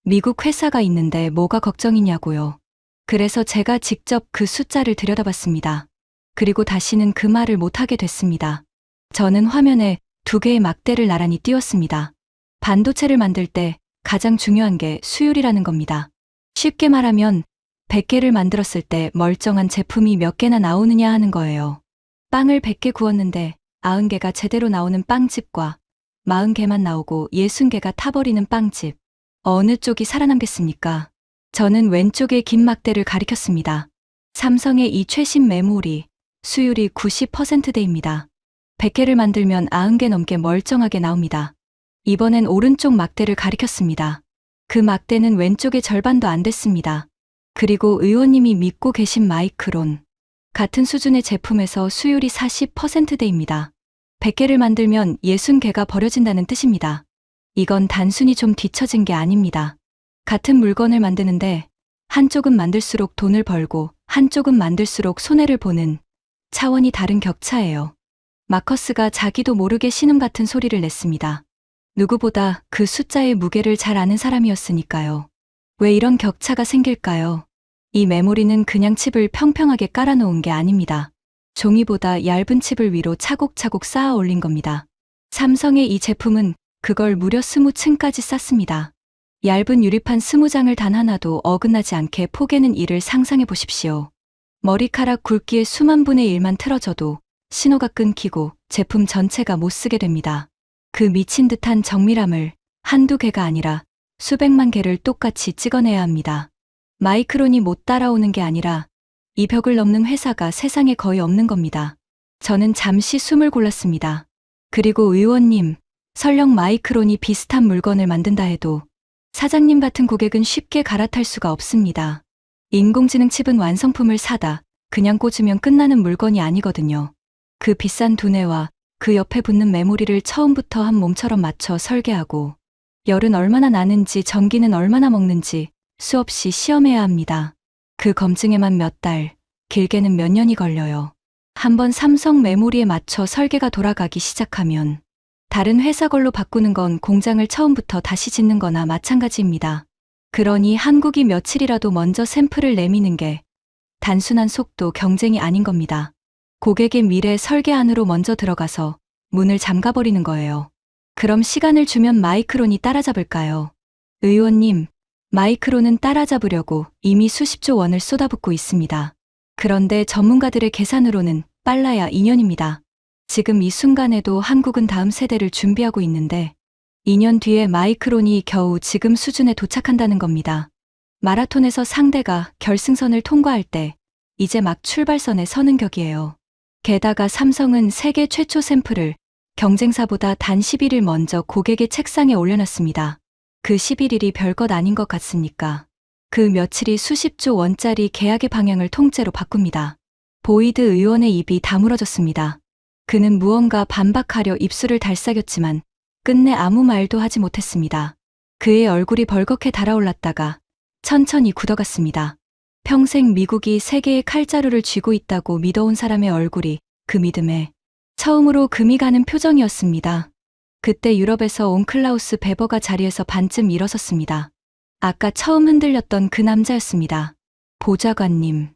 미국 회사가 있는데 뭐가 걱정이냐고요. 그래서 제가 직접 그 숫자를 들여다봤습니다. 그리고 다시는 그 말을 못하게 됐습니다. 저는 화면에 2개의 막대를 나란히 띄웠습니다. 반도체를 만들 때 가장 중요한 게 수율이라는 겁니다. 쉽게 말하면 100개를 만들었을 때 멀쩡한 제품이 몇 개나 나오느냐 하는 거예요. 빵을 100개 구웠는데 90개가 제대로 나오는 빵집과 40개만 나오고 60개가 타버리는 빵집. 어느 쪽이 살아남겠습니까? 저는 왼쪽의 긴 막대를 가리켰습니다. 삼성의 이 최신 메모리, 수율이 90%대입니다. 100개를 만들면 90개 넘게 멀쩡하게 나옵니다. 이번엔 오른쪽 막대를 가리켰습니다. 그 막대는 왼쪽의 절반도 안 됐습니다. 그리고 의원님이 믿고 계신 마이크론. 같은 수준의 제품에서 수율이 40%대입니다. 100개를 만들면 60개가 버려진다는 뜻입니다. 이건 단순히 좀 뒤처진 게 아닙니다. 같은 물건을 만드는데 한쪽은 만들수록 돈을 벌고 한쪽은 만들수록 손해를 보는 차원이 다른 격차예요. 마커스가 자기도 모르게 신음 같은 소리를 냈습니다. 누구보다 그 숫자의 무게를 잘 아는 사람이었으니까요. 왜 이런 격차가 생길까요? 이 메모리는 그냥 칩을 평평하게 깔아놓은 게 아닙니다. 종이보다 얇은 칩을 위로 차곡차곡 쌓아 올린 겁니다. 삼성의 이 제품은 그걸 무려 20층까지 쌓습니다. 얇은 유리판 20장을 단 하나도 어긋나지 않게 포개는 일을 상상해 보십시오. 머리카락 굵기의 수만 분의 1만 틀어져도 신호가 끊기고 제품 전체가 못 쓰게 됩니다. 그 미친 듯한 정밀함을 한두 개가 아니라 수백만 개를 똑같이 찍어내야 합니다. 마이크론이 못 따라오는 게 아니라 이 벽을 넘는 회사가 세상에 거의 없는 겁니다. 저는 잠시 숨을 골랐습니다. 그리고 의원님, 설령 마이크론이 비슷한 물건을 만든다 해도 사장님 같은 고객은 쉽게 갈아탈 수가 없습니다. 인공지능 칩은 완성품을 사다 그냥 꽂으면 끝나는 물건이 아니거든요. 그 비싼 두뇌와 그 옆에 붙는 메모리를 처음부터 한 몸처럼 맞춰 설계하고 열은 얼마나 나는지 전기는 얼마나 먹는지 수없이 시험해야 합니다. 그 검증에만 몇 달, 길게는 몇 년이 걸려요. 한번 삼성 메모리에 맞춰 설계가 돌아가기 시작하면 다른 회사 걸로 바꾸는 건 공장을 처음부터 다시 짓는 거나 마찬가지입니다. 그러니 한국이 며칠이라도 먼저 샘플을 내미는 게 단순한 속도 경쟁이 아닌 겁니다. 고객의 미래 설계 안으로 먼저 들어가서 문을 잠가버리는 거예요. 그럼 시간을 주면 마이크론이 따라잡을까요? 의원님, 마이크론은 따라잡으려고 이미 수십조 원을 쏟아붓고 있습니다. 그런데 전문가들의 계산으로는 빨라야 2년입니다. 지금 이 순간에도 한국은 다음 세대를 준비하고 있는데 2년 뒤에 마이크론이 겨우 지금 수준에 도착한다는 겁니다. 마라톤에서 상대가 결승선을 통과할 때 이제 막 출발선에 서는 격이에요. 게다가 삼성은 세계 최초 샘플을 경쟁사보다 단 11일 먼저 고객의 책상에 올려놨습니다. 그 11일이 별것 아닌 것 같습니까? 그 며칠이 수십조 원짜리 계약의 방향을 통째로 바꿉니다. 보이드 의원의 입이 다물어졌습니다. 그는 무언가 반박하려 입술을 달싹였지만 끝내 아무 말도 하지 못했습니다. 그의 얼굴이 벌겋게 달아올랐다가 천천히 굳어갔습니다. 평생 미국이 세계의 칼자루를 쥐고 있다고 믿어온 사람의 얼굴이 그 믿음에 처음으로 금이 가는 표정이었습니다. 그때 유럽에서 온 클라우스 베버가 자리에서 반쯤 일어섰습니다. 아까 처음 흔들렸던 그 남자였습니다. 보좌관님,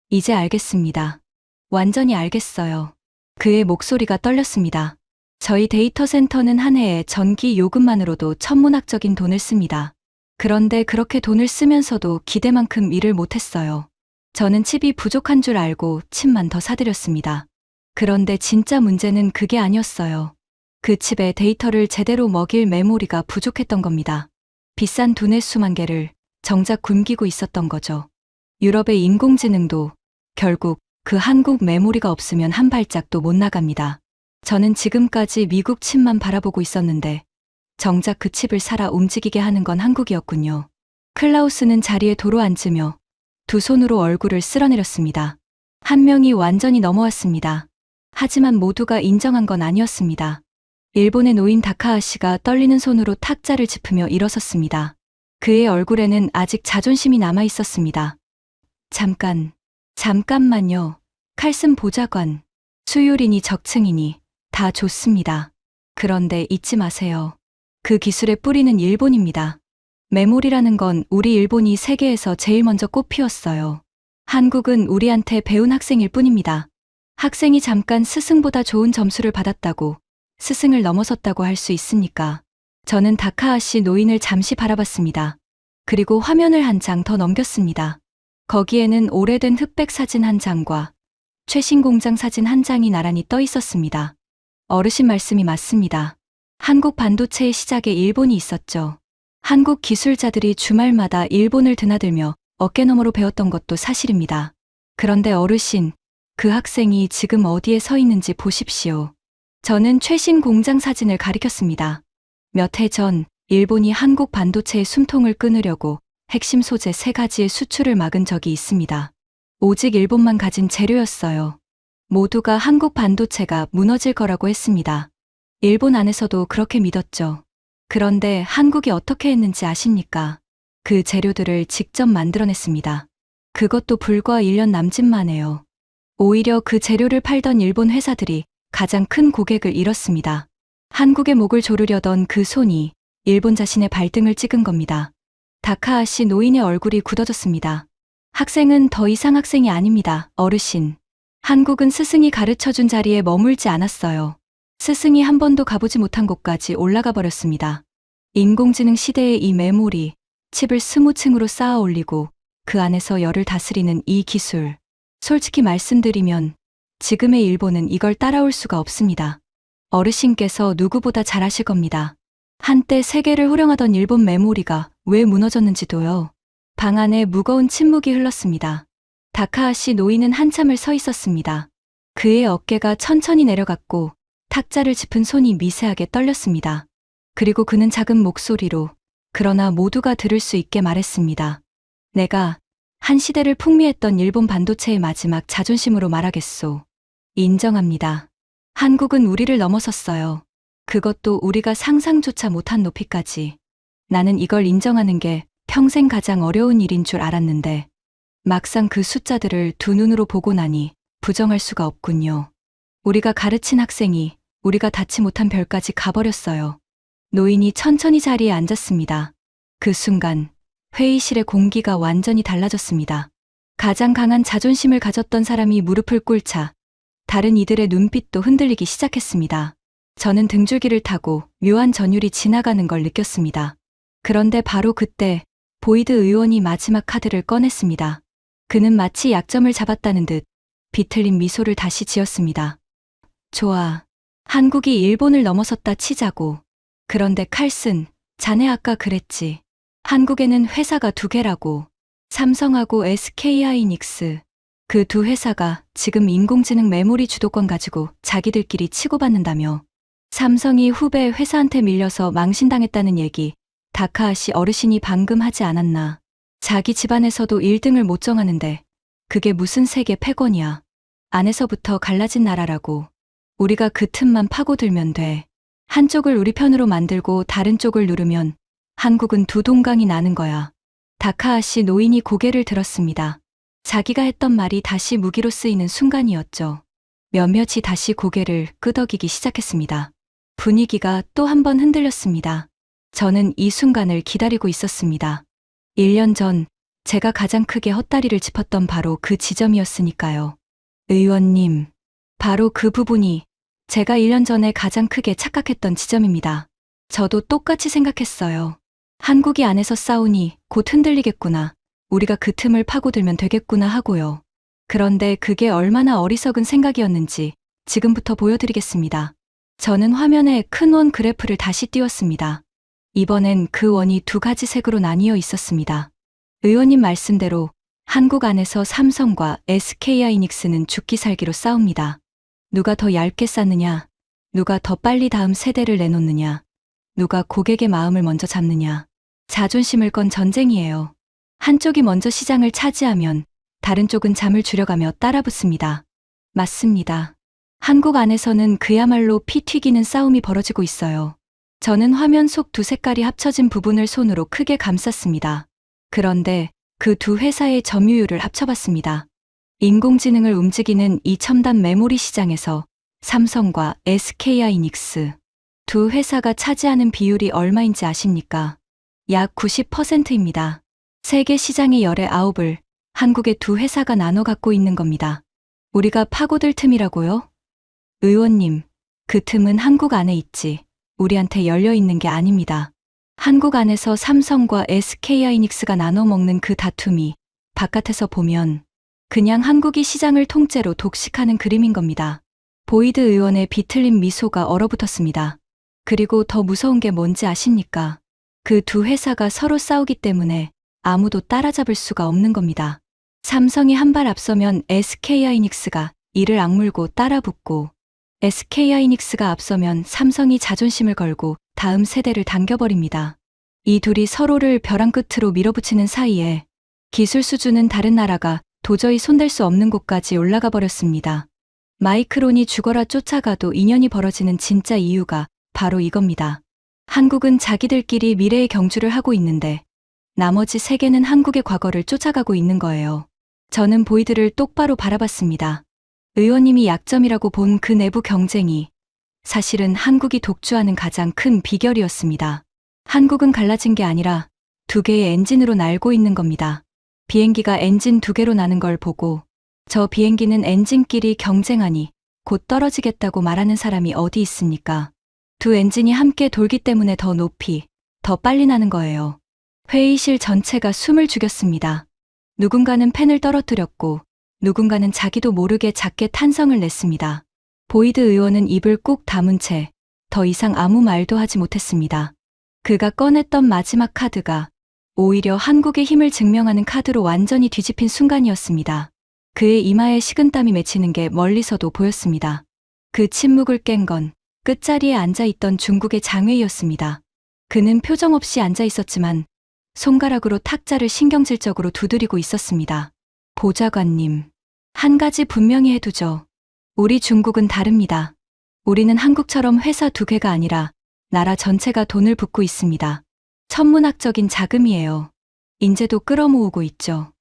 이제 알겠습니다. 완전히 알겠어요. 그의 목소리가 떨렸습니다. 저희 데이터 센터는 한 해에 전기 요금만으로도 천문학적인 돈을 씁니다. 그런데 그렇게 돈을 쓰면서도 기대만큼 일을 못했어요. 저는 칩이 부족한 줄 알고 칩만 더 사들였습니다. 그런데 진짜 문제는 그게 아니었어요. 그 칩에 데이터를 제대로 먹일 메모리가 부족했던 겁니다. 비싼 두뇌 수만 개를 정작 굶기고 있었던 거죠. 유럽의 인공지능도 결국 그 한국 메모리가 없으면 한 발짝도 못 나갑니다. 저는 지금까지 미국 칩만 바라보고 있었는데 정작 그 칩을 사라 움직이게 하는 건 한국이었군요. 클라우스는 자리에 도로 앉으며 두 손으로 얼굴을 쓸어내렸습니다. 한 명이 완전히 넘어왔습니다. 하지만 모두가 인정한 건 아니었습니다. 일본의 노인 다카하시가 떨리는 손으로 탁자를 짚으며 일어섰습니다. 그의 얼굴에는 아직 자존심이 남아 있었습니다. 잠깐만요. 칼슨 보좌관. 수율이니 적층이니 다 좋습니다. 그런데 잊지 마세요. 그 기술의 뿌리는 일본입니다. 메모리라는 건 우리 일본이 세계에서 제일 먼저 꽃피웠어요. 한국은 우리한테 배운 학생일 뿐입니다. 학생이 잠깐 스승보다 좋은 점수를 받았다고 스승을 넘어섰다고 할 수 있습니까? 저는 다카하시 노인을 잠시 바라봤습니다. 그리고 화면을 한 장 더 넘겼습니다. 거기에는 오래된 흑백 사진 한 장과 최신 공장 사진 한 장이 나란히 떠 있었습니다. 어르신 말씀이 맞습니다. 한국 반도체의 시작에 일본이 있었죠. 한국 기술자들이 주말마다 일본을 드나들며 어깨너머로 배웠던 것도 사실입니다. 그런데 어르신, 그 학생이 지금 어디에 서 있는지 보십시오. 저는 최신 공장 사진을 가리켰습니다. 몇 해 전 일본이 한국 반도체의 숨통을 끊으려고 핵심 소재 3가지의 수출을 막은 적이 있습니다. 오직 일본만 가진 재료였어요. 모두가 한국 반도체가 무너질 거라고 했습니다. 일본 안에서도 그렇게 믿었죠. 그런데 한국이 어떻게 했는지 아십니까? 그 재료들을 직접 만들어냈습니다. 그것도 불과 1년 남짓 만에요. 오히려 그 재료를 팔던 일본 회사들이 가장 큰 고객을 잃었습니다. 한국의 목을 조르려던 그 손이 일본 자신의 발등을 찍은 겁니다. 다카하시 노인의 얼굴이 굳어졌습니다. 학생은 더 이상 학생이 아닙니다, 어르신. 한국은 스승이 가르쳐준 자리에 머물지 않았어요. 스승이 한 번도 가보지 못한 곳까지 올라가 버렸습니다. 인공지능 시대의 이 메모리, 칩을 20층으로 쌓아 올리고 그 안에서 열을 다스리는 이 기술. 솔직히 말씀드리면 지금의 일본은 이걸 따라올 수가 없습니다. 어르신께서 누구보다 잘 아실 겁니다. 한때 세계를 호령하던 일본 메모리가 왜 무너졌는지도요. 방 안에 무거운 침묵이 흘렀습니다. 다카하시 노인은 한참을 서 있었습니다. 그의 어깨가 천천히 내려갔고 탁자를 짚은 손이 미세하게 떨렸습니다. 그리고 그는 작은 목소리로, 그러나 모두가 들을 수 있게 말했습니다. 내가 한 시대를 풍미했던 일본 반도체의 마지막 자존심으로 말하겠소. 인정합니다. 한국은 우리를 넘어섰어요. 그것도 우리가 상상조차 못한 높이까지. 나는 이걸 인정하는 게 평생 가장 어려운 일인 줄 알았는데 막상 그 숫자들을 두 눈으로 보고 나니 부정할 수가 없군요. 우리가 가르친 학생이 우리가 닿지 못한 별까지 가버렸어요. 노인이 천천히 자리에 앉았습니다. 그 순간 회의실의 공기가 완전히 달라졌습니다. 가장 강한 자존심을 가졌던 사람이 무릎을 꿇자 다른 이들의 눈빛도 흔들리기 시작했습니다. 저는 등줄기를 타고 묘한 전율이 지나가는 걸 느꼈습니다. 그런데 바로 그때 보이드 의원이 마지막 카드를 꺼냈습니다. 그는 마치 약점을 잡았다는 듯 비틀린 미소를 다시 지었습니다. 좋아. 한국이 일본을 넘어섰다 치자고. 그런데 칼슨, 자네 아까 그랬지. 한국에는 회사가 2개라고. 삼성하고 SK하이닉스. 그 2 회사가 지금 인공지능 메모리 주도권 가지고 자기들끼리 치고받는다며. 삼성이 후배 회사한테 밀려서 망신당했다는 얘기 다카하시 어르신이 방금 하지 않았나. 자기 집안에서도 1등을 못 정하는데 그게 무슨 세계 패권이야. 안에서부터 갈라진 나라라고. 우리가 그 틈만 파고들면 돼. 한쪽을 우리 편으로 만들고 다른 쪽을 누르면 한국은 두 동강이 나는 거야. 다카하시 노인이 고개를 들었습니다. 자기가 했던 말이 다시 무기로 쓰이는 순간이었죠. 몇몇이 다시 고개를 끄덕이기 시작했습니다. 분위기가 또 한 번 흔들렸습니다. 저는 이 순간을 기다리고 있었습니다. 1년 전 제가 가장 크게 헛다리를 짚었던 바로 그 지점이었으니까요. 의원님, 바로 그 부분이 제가 1년 전에 가장 크게 착각했던 지점입니다. 저도 똑같이 생각했어요. 한국이 안에서 싸우니 곧 흔들리겠구나. 우리가 그 틈을 파고들면 되겠구나 하고요. 그런데 그게 얼마나 어리석은 생각이었는지 지금부터 보여드리겠습니다. 저는 화면에 큰 원 그래프를 다시 띄웠습니다. 이번엔 그 원이 2가지 색으로 나뉘어 있었습니다. 의원님 말씀대로 한국 안에서 삼성과 SK하이닉스는 죽기 살기로 싸웁니다. 누가 더 얇게 쌓느냐, 누가 더 빨리 다음 세대를 내놓느냐, 누가 고객의 마음을 먼저 잡느냐. 자존심을 건 전쟁이에요. 한쪽이 먼저 시장을 차지하면 다른 쪽은 잠을 줄여가며 따라붙습니다. 맞습니다. 한국 안에서는 그야말로 피 튀기는 싸움이 벌어지고 있어요. 저는 화면 속 2 색깔이 합쳐진 부분을 손으로 크게 감쌌습니다. 그런데 그 2 회사의 점유율을 합쳐봤습니다. 인공지능을 움직이는 이 첨단 메모리 시장에서 삼성과 SK하이닉스 두 회사가 차지하는 비율이 얼마인지 아십니까? 약 90%입니다. 세계 시장의 열의 9을 한국의 두 회사가 나눠 갖고 있는 겁니다. 우리가 파고들 틈이라고요? 의원님, 그 틈은 한국 안에 있지 우리한테 열려 있는 게 아닙니다. 한국 안에서 삼성과 SK하이닉스가 나눠 먹는 그 다툼이 바깥에서 보면 그냥 한국이 시장을 통째로 독식하는 그림인 겁니다. 보이드 의원의 비틀린 미소가 얼어붙었습니다. 그리고 더 무서운 게 뭔지 아십니까? 그 두 회사가 서로 싸우기 때문에 아무도 따라잡을 수가 없는 겁니다. 삼성이 한 발 앞서면 SK하이닉스가 이를 악물고 따라붙고 SK하이닉스가 앞서면 삼성이 자존심을 걸고 다음 세대를 당겨버립니다. 이 둘이 서로를 벼랑 끝으로 밀어붙이는 사이에 기술 수준은 다른 나라가 도저히 손댈 수 없는 곳까지 올라가 버렸습니다. 마이크론이 죽어라 쫓아가도 인연이 벌어지는 진짜 이유가 바로 이겁니다. 한국은 자기들끼리 미래의 경주를 하고 있는데 나머지 세계는 한국의 과거를 쫓아가고 있는 거예요. 저는 보이드를 똑바로 바라봤습니다. 의원님이 약점이라고 본 그 내부 경쟁이 사실은 한국이 독주하는 가장 큰 비결이었습니다. 한국은 갈라진 게 아니라 두 개의 엔진으로 날고 있는 겁니다. 비행기가 엔진 두 개로 나는 걸 보고 저 비행기는 엔진끼리 경쟁하니 곧 떨어지겠다고 말하는 사람이 어디 있습니까? 두 엔진이 함께 돌기 때문에 더 높이, 더 빨리 나는 거예요. 회의실 전체가 숨을 죽였습니다. 누군가는 펜을 떨어뜨렸고 누군가는 자기도 모르게 작게 탄성을 냈습니다. 보이드 의원은 입을 꾹 다문 채 더 이상 아무 말도 하지 못했습니다. 그가 꺼냈던 마지막 카드가 오히려 한국의 힘을 증명하는 카드로 완전히 뒤집힌 순간이었습니다. 그의 이마에 식은땀이 맺히는 게 멀리서도 보였습니다. 그 침묵을 깬 건 끝자리에 앉아있던 중국의 장웨이였습니다. 그는 표정 없이 앉아있었지만 손가락으로 탁자를 신경질적으로 두드리고 있었습니다. 보좌관님, 한 가지 분명히 해두죠. 우리 중국은 다릅니다. 우리는 한국처럼 회사 두 개가 아니라 나라 전체가 돈을 붓고 있습니다. 천문학적인 자금이에요. 인재도 끌어모으고 있죠.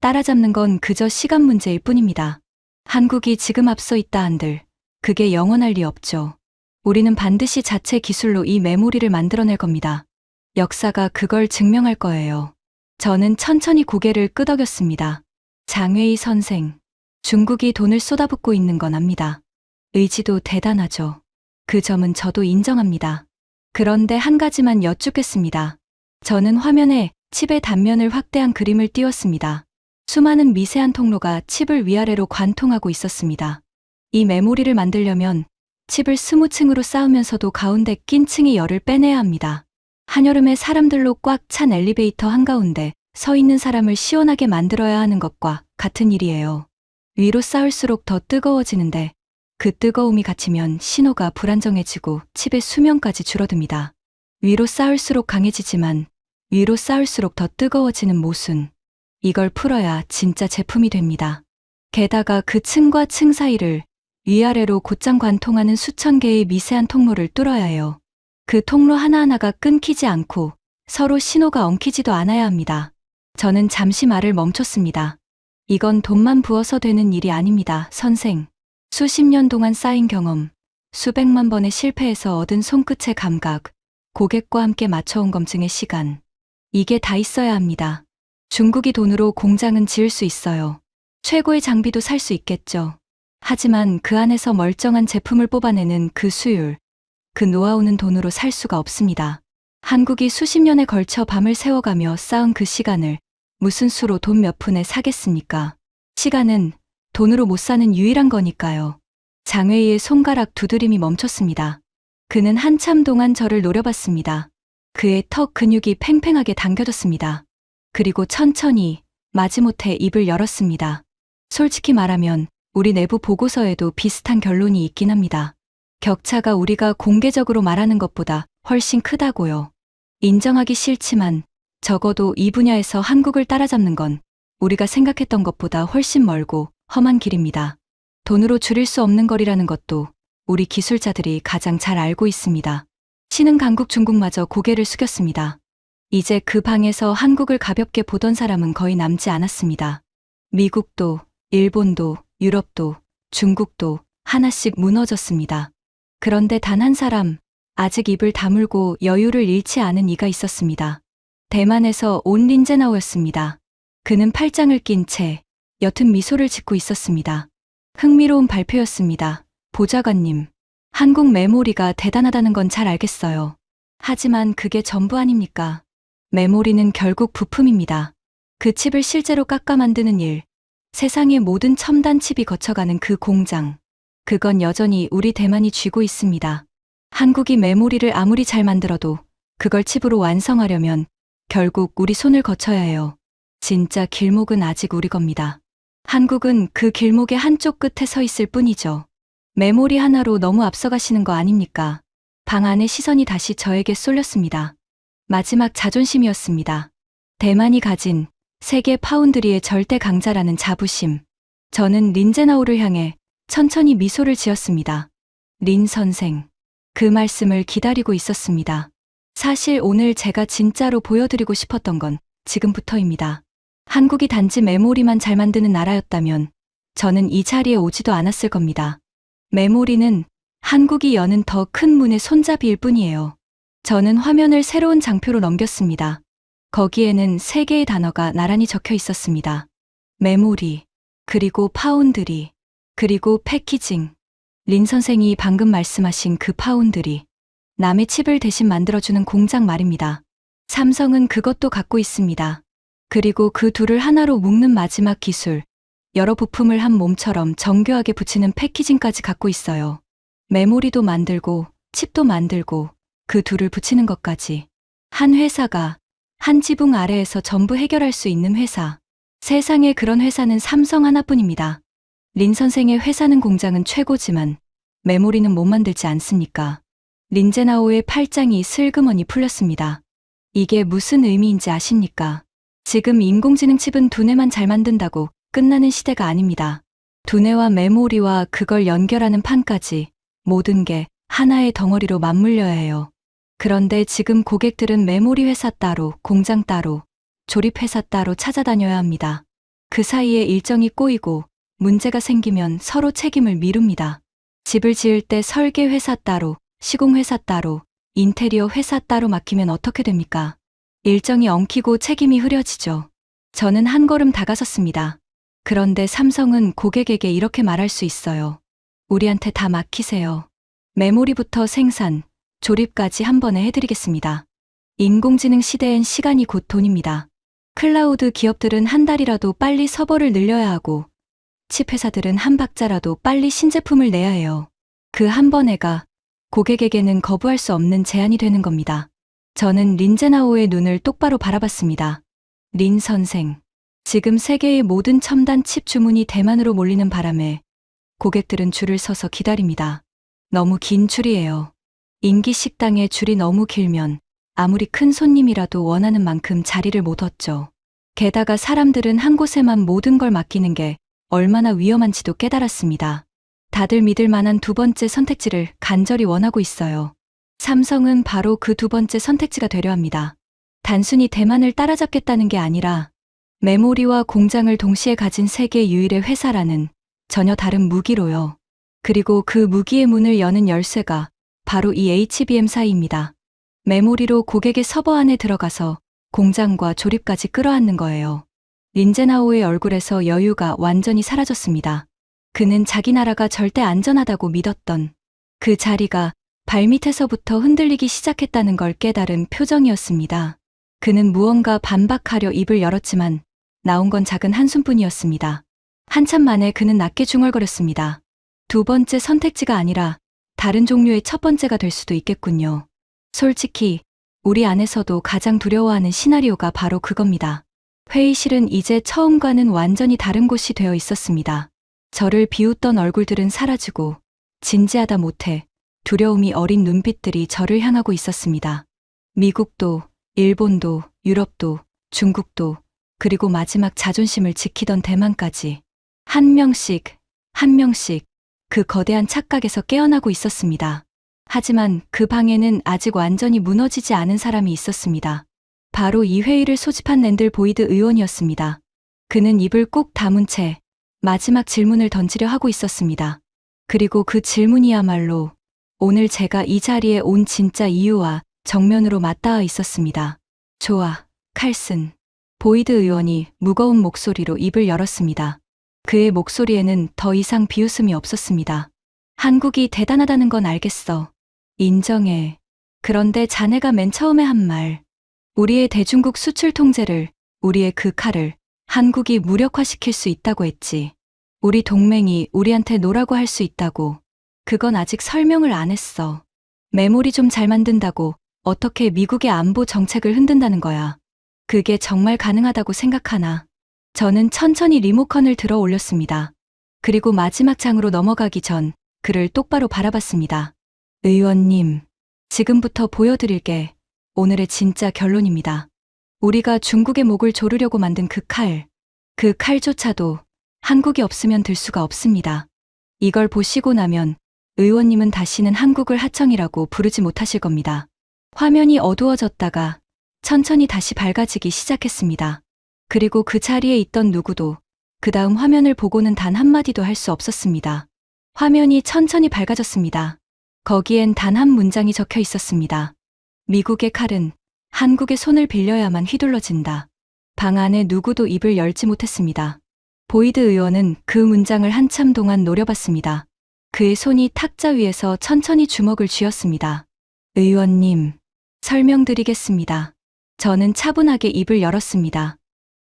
따라잡는 건 그저 시간 문제일 뿐입니다. 한국이 지금 앞서 있다 한들 그게 영원할 리 없죠. 우리는 반드시 자체 기술로 이 메모리를 만들어낼 겁니다. 역사가 그걸 증명할 거예요. 저는 천천히 고개를 끄덕였습니다. 장웨이 선생, 중국이 돈을 쏟아붓고 있는 건 압니다. 의지도 대단하죠. 그 점은 저도 인정합니다. 그런데 한 가지만 여쭙겠습니다. 저는 화면에 칩의 단면을 확대한 그림을 띄웠습니다. 수많은 미세한 통로가 칩을 위아래로 관통하고 있었습니다. 이 메모리를 만들려면 칩을 20층으로 쌓으면서도 가운데 낀 층의 열을 빼내야 합니다. 한여름에 사람들로 꽉 찬 엘리베이터 한가운데 서 있는 사람을 시원하게 만들어야 하는 것과 같은 일이에요. 위로 쌓을수록 더 뜨거워지는데 그 뜨거움이 갇히면 신호가 불안정해지고 칩의 수명까지 줄어듭니다. 위로 쌓을수록 강해지지만 위로 쌓을수록 더 뜨거워지는 모순. 이걸 풀어야 진짜 제품이 됩니다. 게다가 그 층과 층 사이를 위아래로 곧장 관통하는 수천 개의 미세한 통로를 뚫어야 해요. 그 통로 하나하나가 끊기지 않고 서로 신호가 엉키지도 않아야 합니다. 저는 잠시 말을 멈췄습니다. 이건 돈만 부어서 되는 일이 아닙니다, 선생. 수십 년 동안 쌓인 경험, 수백만 번의 실패에서 얻은 손끝의 감각, 고객과 함께 맞춰온 검증의 시간. 이게 다 있어야 합니다. 중국이 돈으로 공장은 지을 수 있어요. 최고의 장비도 살 수 있겠죠. 하지만 그 안에서 멀쩡한 제품을 뽑아내는 그 수율, 그 노하우는 돈으로 살 수가 없습니다. 한국이 수십 년에 걸쳐 밤을 새워가며 쌓은 그 시간을 무슨 수로 돈 몇 푼에 사겠습니까? 시간은 돈으로 못 사는 유일한 거니까요. 장웨이의 손가락 두드림이 멈췄습니다. 그는 한참 동안 저를 노려봤습니다. 그의 턱 근육이 팽팽하게 당겨졌습니다. 그리고 천천히 마지못해 입을 열었습니다. 솔직히 말하면 우리 내부 보고서에도 비슷한 결론이 있긴 합니다. 격차가 우리가 공개적으로 말하는 것보다 훨씬 크다고요. 인정하기 싫지만 적어도 이 분야에서 한국을 따라잡는 건 우리가 생각했던 것보다 훨씬 멀고 험한 길입니다. 돈으로 줄일 수 없는 거리라는 것도 우리 기술자들이 가장 잘 알고 있습니다. 신흥 강국 중국마저 고개를 숙였습니다. 이제 그 방에서 한국을 가볍게 보던 사람은 거의 남지 않았습니다. 미국도, 일본도, 유럽도, 중국도 하나씩 무너졌습니다. 그런데 단 한 사람, 아직 입을 다물고 여유를 잃지 않은 이가 있었습니다. 대만에서 온 린제나오였습니다. 그는 팔짱을 낀 채 옅은 미소를 짓고 있었습니다. 흥미로운 발표였습니다. 보좌관님, 한국 메모리가 대단하다는 건 잘 알겠어요. 하지만 그게 전부 아닙니까? 메모리는 결국 부품입니다. 그 칩을 실제로 깎아 만드는 일, 세상의 모든 첨단 칩이 거쳐가는 그 공장, 그건 여전히 우리 대만이 쥐고 있습니다. 한국이 메모리를 아무리 잘 만들어도 그걸 칩으로 완성하려면 결국 우리 손을 거쳐야 해요. 진짜 길목은 아직 우리 겁니다. 한국은 그 길목의 한쪽 끝에 서 있을 뿐이죠. 메모리 하나로 너무 앞서가시는 거 아닙니까? 방 안의 시선이 다시 저에게 쏠렸습니다. 마지막 자존심이었습니다. 대만이 가진 세계 파운드리의 절대 강자라는 자부심. 저는 린제나오를 향해 천천히 미소를 지었습니다. 린 선생. 그 말씀을 기다리고 있었습니다. 사실 오늘 제가 진짜로 보여드리고 싶었던 건 지금부터입니다. 한국이 단지 메모리만 잘 만드는 나라였다면 저는 이 자리에 오지도 않았을 겁니다. 메모리는 한국이 여는 더 큰 문의 손잡이일 뿐이에요. 저는 화면을 새로운 장표로 넘겼습니다. 거기에는 세 개의 단어가 나란히 적혀 있었습니다. 메모리, 그리고 파운드리, 그리고 패키징. 린 선생이 방금 말씀하신 그 파운드리, 남의 칩을 대신 만들어주는 공장 말입니다. 삼성은 그것도 갖고 있습니다. 그리고 그 둘을 하나로 묶는 마지막 기술, 여러 부품을 한 몸처럼 정교하게 붙이는 패키징까지 갖고 있어요. 메모리도 만들고 칩도 만들고 그 둘을 붙이는 것까지. 한 회사가 한 지붕 아래에서 전부 해결할 수 있는 회사. 세상에 그런 회사는 삼성 하나뿐입니다. 린 선생의 회사는 공장은 최고지만 메모리는 못 만들지 않습니까? 린제나오의 팔짱이 슬그머니 풀렸습니다. 이게 무슨 의미인지 아십니까? 지금 인공지능 칩은 두뇌만 잘 만든다고 끝나는 시대가 아닙니다. 두뇌와 메모리와 그걸 연결하는 판까지 모든 게 하나의 덩어리로 맞물려야 해요. 그런데 지금 고객들은 메모리 회사 따로, 공장 따로, 조립 회사 따로 찾아다녀야 합니다. 그 사이에 일정이 꼬이고 문제가 생기면 서로 책임을 미룹니다. 집을 지을 때 설계 회사 따로, 시공 회사 따로, 인테리어 회사 따로 맡기면 어떻게 됩니까? 일정이 엉키고 책임이 흐려지죠. 저는 한 걸음 다가섰습니다. 그런데 삼성은 고객에게 이렇게 말할 수 있어요. 우리한테 다 맡기세요. 메모리부터 생산, 조립까지 한 번에 해드리겠습니다. 인공지능 시대엔 시간이 곧 돈입니다. 클라우드 기업들은 한 달이라도 빨리 서버를 늘려야 하고 칩 회사들은 한 박자라도 빨리 신제품을 내야 해요. 그 한 번에가 고객에게는 거부할 수 없는 제한이 되는 겁니다. 저는 린제나오의 눈을 똑바로 바라봤습니다. 린 선생, 지금 세계의 모든 첨단 칩 주문이 대만으로 몰리는 바람에 고객들은 줄을 서서 기다립니다. 너무 긴 줄이에요. 인기 식당에 줄이 너무 길면 아무리 큰 손님이라도 원하는 만큼 자리를 못 얻죠. 게다가 사람들은 한 곳에만 모든 걸 맡기는 게 얼마나 위험한지도 깨달았습니다. 다들 믿을 만한 두 번째 선택지를 간절히 원하고 있어요. 삼성은 바로 그 두 번째 선택지가 되려 합니다. 단순히 대만을 따라잡겠다는 게 아니라 메모리와 공장을 동시에 가진 세계 유일의 회사라는 전혀 다른 무기로요. 그리고 그 무기의 문을 여는 열쇠가 바로 이 HBM4입니다. 메모리로 고객의 서버 안에 들어가서 공장과 조립까지 끌어안는 거예요. 린제나오의 얼굴에서 여유가 완전히 사라졌습니다. 그는 자기 나라가 절대 안전하다고 믿었던 그 자리가 발밑에서부터 흔들리기 시작했다는 걸 깨달은 표정이었습니다. 그는 무언가 반박하려 입을 열었지만 나온 건 작은 한숨뿐이었습니다. 한참 만에 그는 낮게 중얼거렸습니다. 두 번째 선택지가 아니라 다른 종류의 첫 번째가 될 수도 있겠군요. 솔직히 우리 안에서도 가장 두려워하는 시나리오가 바로 그겁니다. 회의실은 이제 처음과는 완전히 다른 곳이 되어 있었습니다. 저를 비웃던 얼굴들은 사라지고 진지하다 못해 두려움이 어린 눈빛들이 저를 향하고 있었습니다. 미국도, 일본도, 유럽도, 중국도, 그리고 마지막 자존심을 지키던 대만까지 한 명씩 그 거대한 착각에서 깨어나고 있었습니다. 하지만 그 방에는 아직 완전히 무너지지 않은 사람이 있었습니다. 바로 이 회의를 소집한 랜들 보이드 의원이었습니다. 그는 입을 꾹 다문 채 마지막 질문을 던지려 하고 있었습니다. 그리고 그 질문이야말로 오늘 제가 이 자리에 온 진짜 이유와 정면으로 맞닿아 있었습니다. 좋아, 칼슨. 보이드 의원이 무거운 목소리로 입을 열었습니다. 그의 목소리에는 더 이상 비웃음이 없었습니다. 한국이 대단하다는 건 알겠어. 인정해. 그런데 자네가 맨 처음에 한 말, 우리의 대중국 수출 통제를, 우리의 그 칼을 한국이 무력화시킬 수 있다고 했지. 우리 동맹이 우리한테 노라고 할 수 있다고. 그건 아직 설명을 안 했어. 메모리 좀 잘 만든다고 어떻게 미국의 안보 정책을 흔든다는 거야. 그게 정말 가능하다고 생각하나? 저는 천천히 리모컨을 들어 올렸습니다. 그리고 마지막 장으로 넘어가기 전 그를 똑바로 바라봤습니다. 의원님, 지금부터 보여드릴게 오늘의 진짜 결론입니다. 우리가 중국의 목을 조르려고 만든 그 칼조차도 한국이 없으면 들 수가 없습니다. 이걸 보시고 나면 의원님은 다시는 한국을 하청이라고 부르지 못하실 겁니다. 화면이 어두워졌다가 천천히 다시 밝아지기 시작했습니다. 그리고 그 자리에 있던 누구도 그 다음 화면을 보고는 단 한마디도 할 수 없었습니다. 화면이 천천히 밝아졌습니다. 거기엔 단 한 문장이 적혀 있었습니다. 미국의 칼은 한국의 손을 빌려야만 휘둘러진다. 방 안에 누구도 입을 열지 못했습니다. 보이드 의원은 그 문장을 한참 동안 노려봤습니다. 그의 손이 탁자 위에서 천천히 주먹을 쥐었습니다. 의원님, 설명드리겠습니다. 저는 차분하게 입을 열었습니다.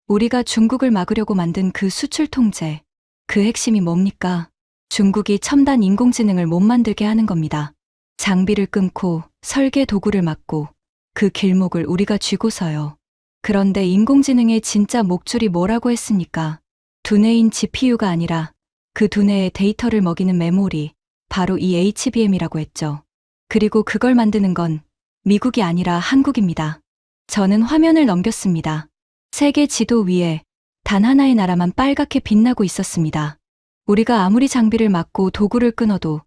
우리가 중국을 막으려고 만든 그 수출 통제, 그 핵심이 뭡니까? 중국이 첨단 인공지능을 못 만들게 하는 겁니다. 장비를 끊고 설계 도구를 막고 그 길목을 우리가 쥐고서요. 그런데 인공지능의 진짜 목줄이 뭐라고 했습니까? 두뇌인 GPU가 아니라 그 두뇌의 데이터를 먹이는 메모리, 바로 이 HBM이라고 했죠. 그리고 그걸 만드는 건 미국이 아니라 한국입니다. 저는 화면을 넘겼습니다. 세계 지도 위에 단 하나의 나라만 빨갛게 빛나고 있었습니다. 우리가 아무리 장비를 막고 도구를 끊어도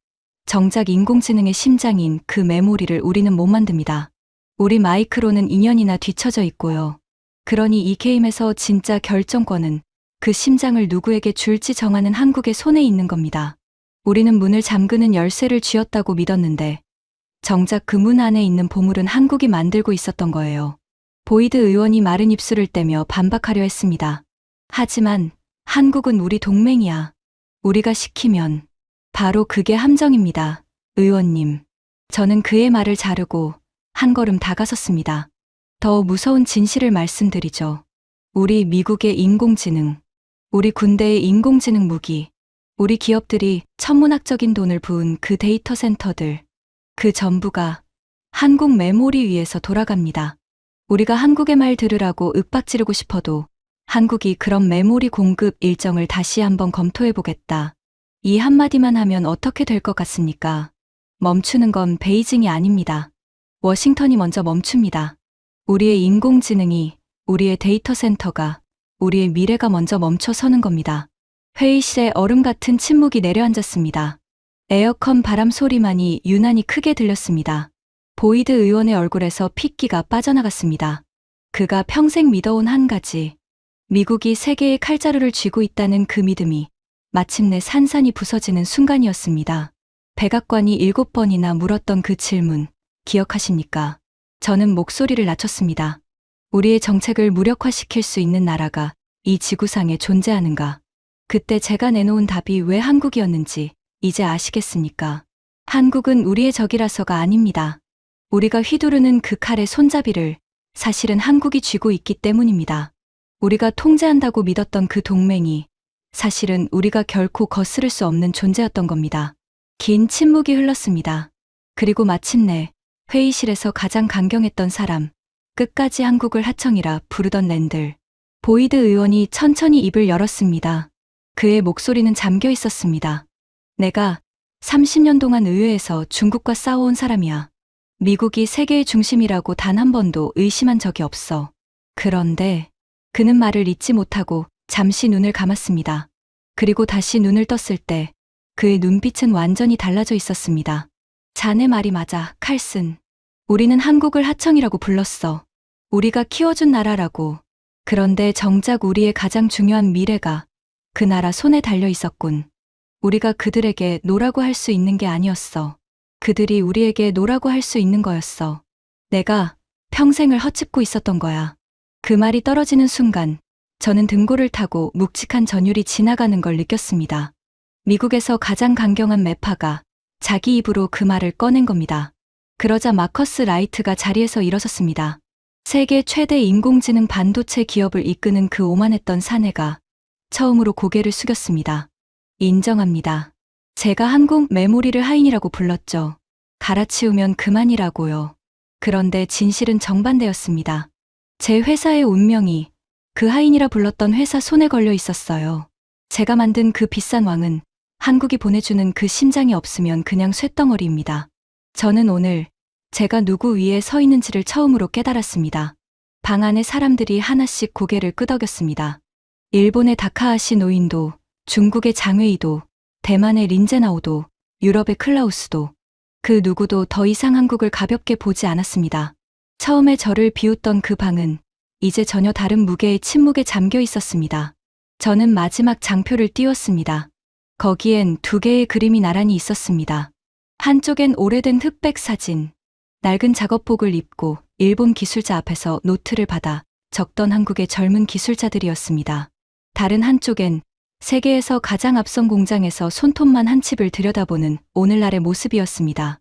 정작 인공지능의 심장인 그 메모리를 우리는 못 만듭니다. 우리 마이크로는 2년이나 뒤처져 있고요. 그러니 이 게임에서 진짜 결정권은 그 심장을 누구에게 줄지 정하는 한국의 손에 있는 겁니다. 우리는 문을 잠그는 열쇠를 쥐었다고 믿었는데 정작 그 문 안에 있는 보물은 한국이 만들고 있었던 거예요. 보이드 의원이 마른 입술을 떼며 반박하려 했습니다. 하지만 한국은 우리 동맹이야. 우리가 시키면 바로 그게 함정입니다. 의원님. 저는 그의 말을 자르고 한 걸음 다가섰습니다. 더 무서운 진실을 말씀드리죠. 우리 미국의 인공지능, 우리 군대의 인공지능 무기, 우리 기업들이 천문학적인 돈을 부은 그 데이터 센터들, 그 전부가 한국 메모리 위에서 돌아갑니다. 우리가 한국의 말 들으라고 윽박지르고 싶어도 한국이 그런 메모리 공급 일정을 다시 한번 검토해보겠다. 이 한마디만 하면 어떻게 될 것 같습니까? 멈추는 건 베이징이 아닙니다. 워싱턴이 먼저 멈춥니다. 우리의 인공지능이, 우리의 데이터 센터가, 우리의 미래가 먼저 멈춰서는 겁니다. 회의실에 얼음 같은 침묵이 내려앉았습니다. 에어컨 바람 소리만이 유난히 크게 들렸습니다. 보이드 의원의 얼굴에서 핏기가 빠져나갔습니다. 그가 평생 믿어온 한 가지, 미국이 세계의 칼자루를 쥐고 있다는 그 믿음이 마침내 산산이 부서지는 순간이었습니다. 백악관이 7번이나 물었던 그 질문, 기억하십니까? 저는 목소리를 낮췄습니다. 우리의 정책을 무력화시킬 수 있는 나라가 이 지구상에 존재하는가? 그때 제가 내놓은 답이 왜 한국이었는지 이제 아시겠습니까? 한국은 우리의 적이라서가 아닙니다. 우리가 휘두르는 그 칼의 손잡이를 사실은 한국이 쥐고 있기 때문입니다. 우리가 통제한다고 믿었던 그 동맹이 사실은 우리가 결코 거스를 수 없는 존재였던 겁니다. 긴 침묵이 흘렀습니다. 그리고 마침내 회의실에서 가장 강경했던 사람, 끝까지 한국을 하청이라 부르던 랜들. 보이드 의원이 천천히 입을 열었습니다. 그의 목소리는 잠겨 있었습니다. 내가 30년 동안 의회에서 중국과 싸워온 사람이야. 미국이 세계의 중심이라고 단 한 번도 의심한 적이 없어. 그런데 그는 말을 잇지 못하고 잠시 눈을 감았습니다. 그리고 다시 눈을 떴을 때 그의 눈빛은 완전히 달라져 있었습니다. 자네 말이 맞아, 칼슨. 우리는 한국을 하청이라고 불렀어. 우리가 키워준 나라라고. 그런데 정작 우리의 가장 중요한 미래가 그 나라 손에 달려 있었군. 우리가 그들에게 노라고 할 수 있는 게 아니었어. 그들이 우리에게 노라고 할 수 있는 거였어. 내가 평생을 헛짚고 있었던 거야. 그 말이 떨어지는 순간 저는 등골을 타고 묵직한 전율이 지나가는 걸 느꼈습니다. 미국에서 가장 강경한 매파가 자기 입으로 그 말을 꺼낸 겁니다. 그러자 마커스 라이트가 자리에서 일어섰습니다. 세계 최대 인공지능 반도체 기업을 이끄는 그 오만했던 사내가 처음으로 고개를 숙였습니다. 인정합니다. 제가 한국 메모리를 하인이라고 불렀죠. 갈아치우면 그만이라고요. 그런데 진실은 정반대였습니다. 제 회사의 운명이 그 하인이라 불렀던 회사 손에 걸려 있었어요. 제가 만든 그 비싼 왕은 한국이 보내주는 그 심장이 없으면 그냥 쇳덩어리입니다. 저는 오늘 제가 누구 위에 서 있는지를 처음으로 깨달았습니다. 방 안에 사람들이 하나씩 고개를 끄덕였습니다. 일본의 다카하시 노인도, 중국의 장웨이도, 대만의 린제나오도, 유럽의 클라우스도, 그 누구도 더 이상 한국을 가볍게 보지 않았습니다. 처음에 저를 비웃던 그 방은 이제 전혀 다른 무게의 침묵에 잠겨 있었습니다. 저는 마지막 장표를 띄웠습니다. 거기엔 두 개의 그림이 나란히 있었습니다. 한쪽엔 오래된 흑백 사진, 낡은 작업복을 입고 일본 기술자 앞에서 노트를 받아 적던 한국의 젊은 기술자들이었습니다. 다른 한쪽엔 세계에서 가장 앞선 공장에서 손톱만 한 칩을 들여다보는 오늘날의 모습이었습니다.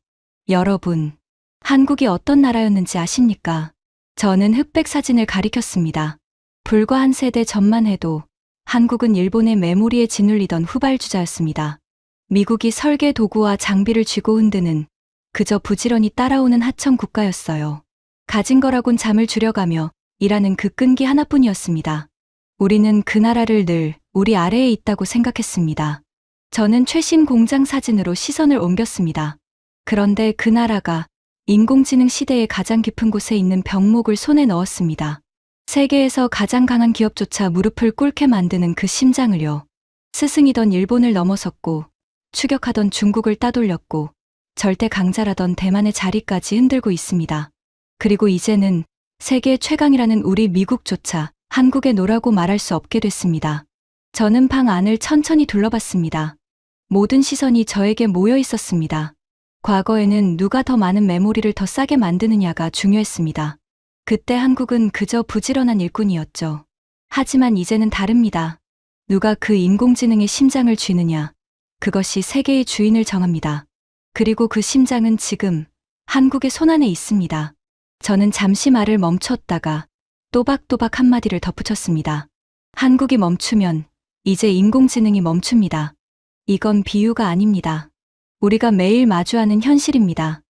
여러분, 한국이 어떤 나라였는지 아십니까? 저는 흑백 사진을 가리켰습니다. 불과 한 세대 전만 해도 한국은 일본의 메모리에 짓눌리던 후발주자였습니다. 미국이 설계 도구와 장비를 쥐고 흔드는 그저 부지런히 따라오는 하청 국가였어요. 가진 거라곤 잠을 줄여가며 일하는 그 끈기 하나뿐이었습니다. 우리는 그 나라를 늘 우리 아래에 있다고 생각했습니다. 저는 최신 공장 사진으로 시선을 옮겼습니다. 그런데 그 나라가 인공지능 시대의 가장 깊은 곳에 있는 병목을 손에 넣었습니다. 세계에서 가장 강한 기업조차 무릎을 꿇게 만드는 그 심장을요. 스승이던 일본을 넘어섰고 추격하던 중국을 따돌렸고 절대 강자라던 대만의 자리까지 흔들고 있습니다. 그리고 이제는 세계 최강이라는 우리 미국조차 한국의 노라고 말할 수 없게 됐습니다. 저는 방 안을 천천히 둘러봤습니다. 모든 시선이 저에게 모여 있었습니다. 과거에는 누가 더 많은 메모리를 더 싸게 만드느냐가 중요했습니다. 그때 한국은 그저 부지런한 일꾼이었죠. 하지만 이제는 다릅니다. 누가 그 인공지능의 심장을 쥐느냐, 그것이 세계의 주인을 정합니다. 그리고 그 심장은 지금 한국의 손안에 있습니다. 저는 잠시 말을 멈췄다가 또박또박 한마디를 덧붙였습니다. 한국이 멈추면 이제 인공지능이 멈춥니다. 이건 비유가 아닙니다. 우리가 매일 마주하는 현실입니다.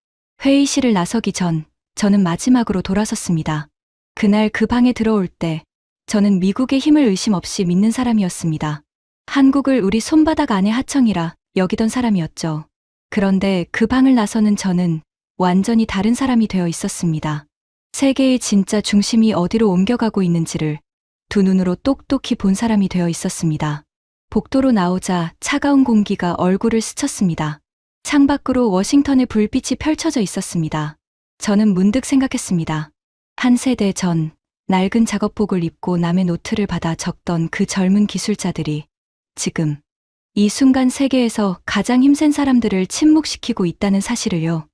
회의실을 나서기 전 저는 마지막으로 돌아섰습니다. 그날 그 방에 들어올 때 저는 미국의 힘을 의심 없이 믿는 사람이었습니다. 한국을 우리 손바닥 안의 하청이라 여기던 사람이었죠. 그런데 그 방을 나서는 저는 완전히 다른 사람이 되어 있었습니다. 세계의 진짜 중심이 어디로 옮겨가고 있는지를 두 눈으로 똑똑히 본 사람이 되어 있었습니다. 복도로 나오자 차가운 공기가 얼굴을 스쳤습니다. 창밖으로 워싱턴의 불빛이 펼쳐져 있었습니다. 저는 문득 생각했습니다. 한 세대 전 낡은 작업복을 입고 남의 노트를 받아 적던 그 젊은 기술자들이 지금 이 순간 세계에서 가장 힘센 사람들을 침묵시키고 있다는 사실을요.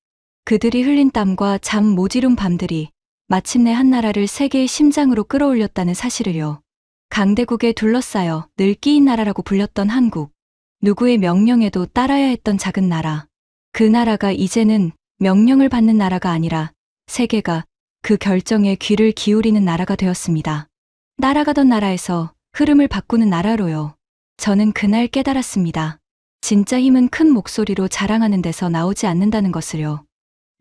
그들이 흘린 땀과 잠 못 이룬 밤들이 마침내 한 나라를 세계의 심장으로 끌어올렸다는 사실을요. 강대국에 둘러싸여 늘 끼인 나라라고 불렸던 한국. 누구의 명령에도 따라야 했던 작은 나라. 그 나라가 이제는 명령을 받는 나라가 아니라 세계가 그 결정에 귀를 기울이는 나라가 되었습니다. 날아가던 나라에서 흐름을 바꾸는 나라로요. 저는 그날 깨달았습니다. 진짜 힘은 큰 목소리로 자랑하는 데서 나오지 않는다는 것을요.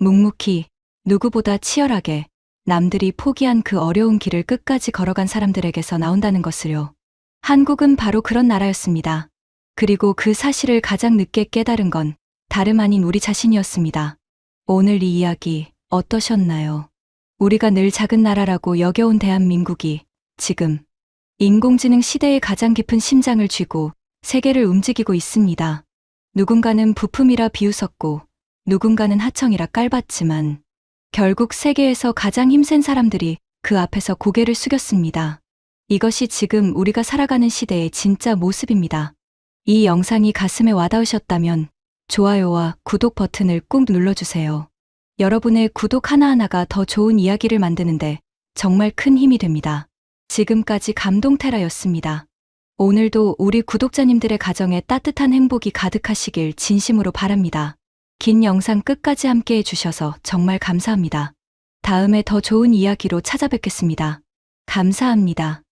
묵묵히 누구보다 치열하게 남들이 포기한 그 어려운 길을 끝까지 걸어간 사람들에게서 나온다는 것을요. 한국은 바로 그런 나라였습니다. 그리고 그 사실을 가장 늦게 깨달은 건 다름 아닌 우리 자신이었습니다. 오늘 이 이야기 어떠셨나요? 우리가 늘 작은 나라라고 여겨온 대한민국이 지금 인공지능 시대의 가장 깊은 심장을 쥐고 세계를 움직이고 있습니다. 누군가는 부품이라 비웃었고 누군가는 하청이라 깔봤지만 결국 세계에서 가장 힘센 사람들이 그 앞에서 고개를 숙였습니다. 이것이 지금 우리가 살아가는 시대의 진짜 모습입니다. 이 영상이 가슴에 와닿으셨다면 좋아요와 구독 버튼을 꾹 눌러주세요. 여러분의 구독 하나하나가 더 좋은 이야기를 만드는데 정말 큰 힘이 됩니다. 지금까지 감동테라였습니다. 오늘도 우리 구독자님들의 가정에 따뜻한 행복이 가득하시길 진심으로 바랍니다. 긴 영상 끝까지 함께 해주셔서 정말 감사합니다. 다음에 더 좋은 이야기로 찾아뵙겠습니다. 감사합니다.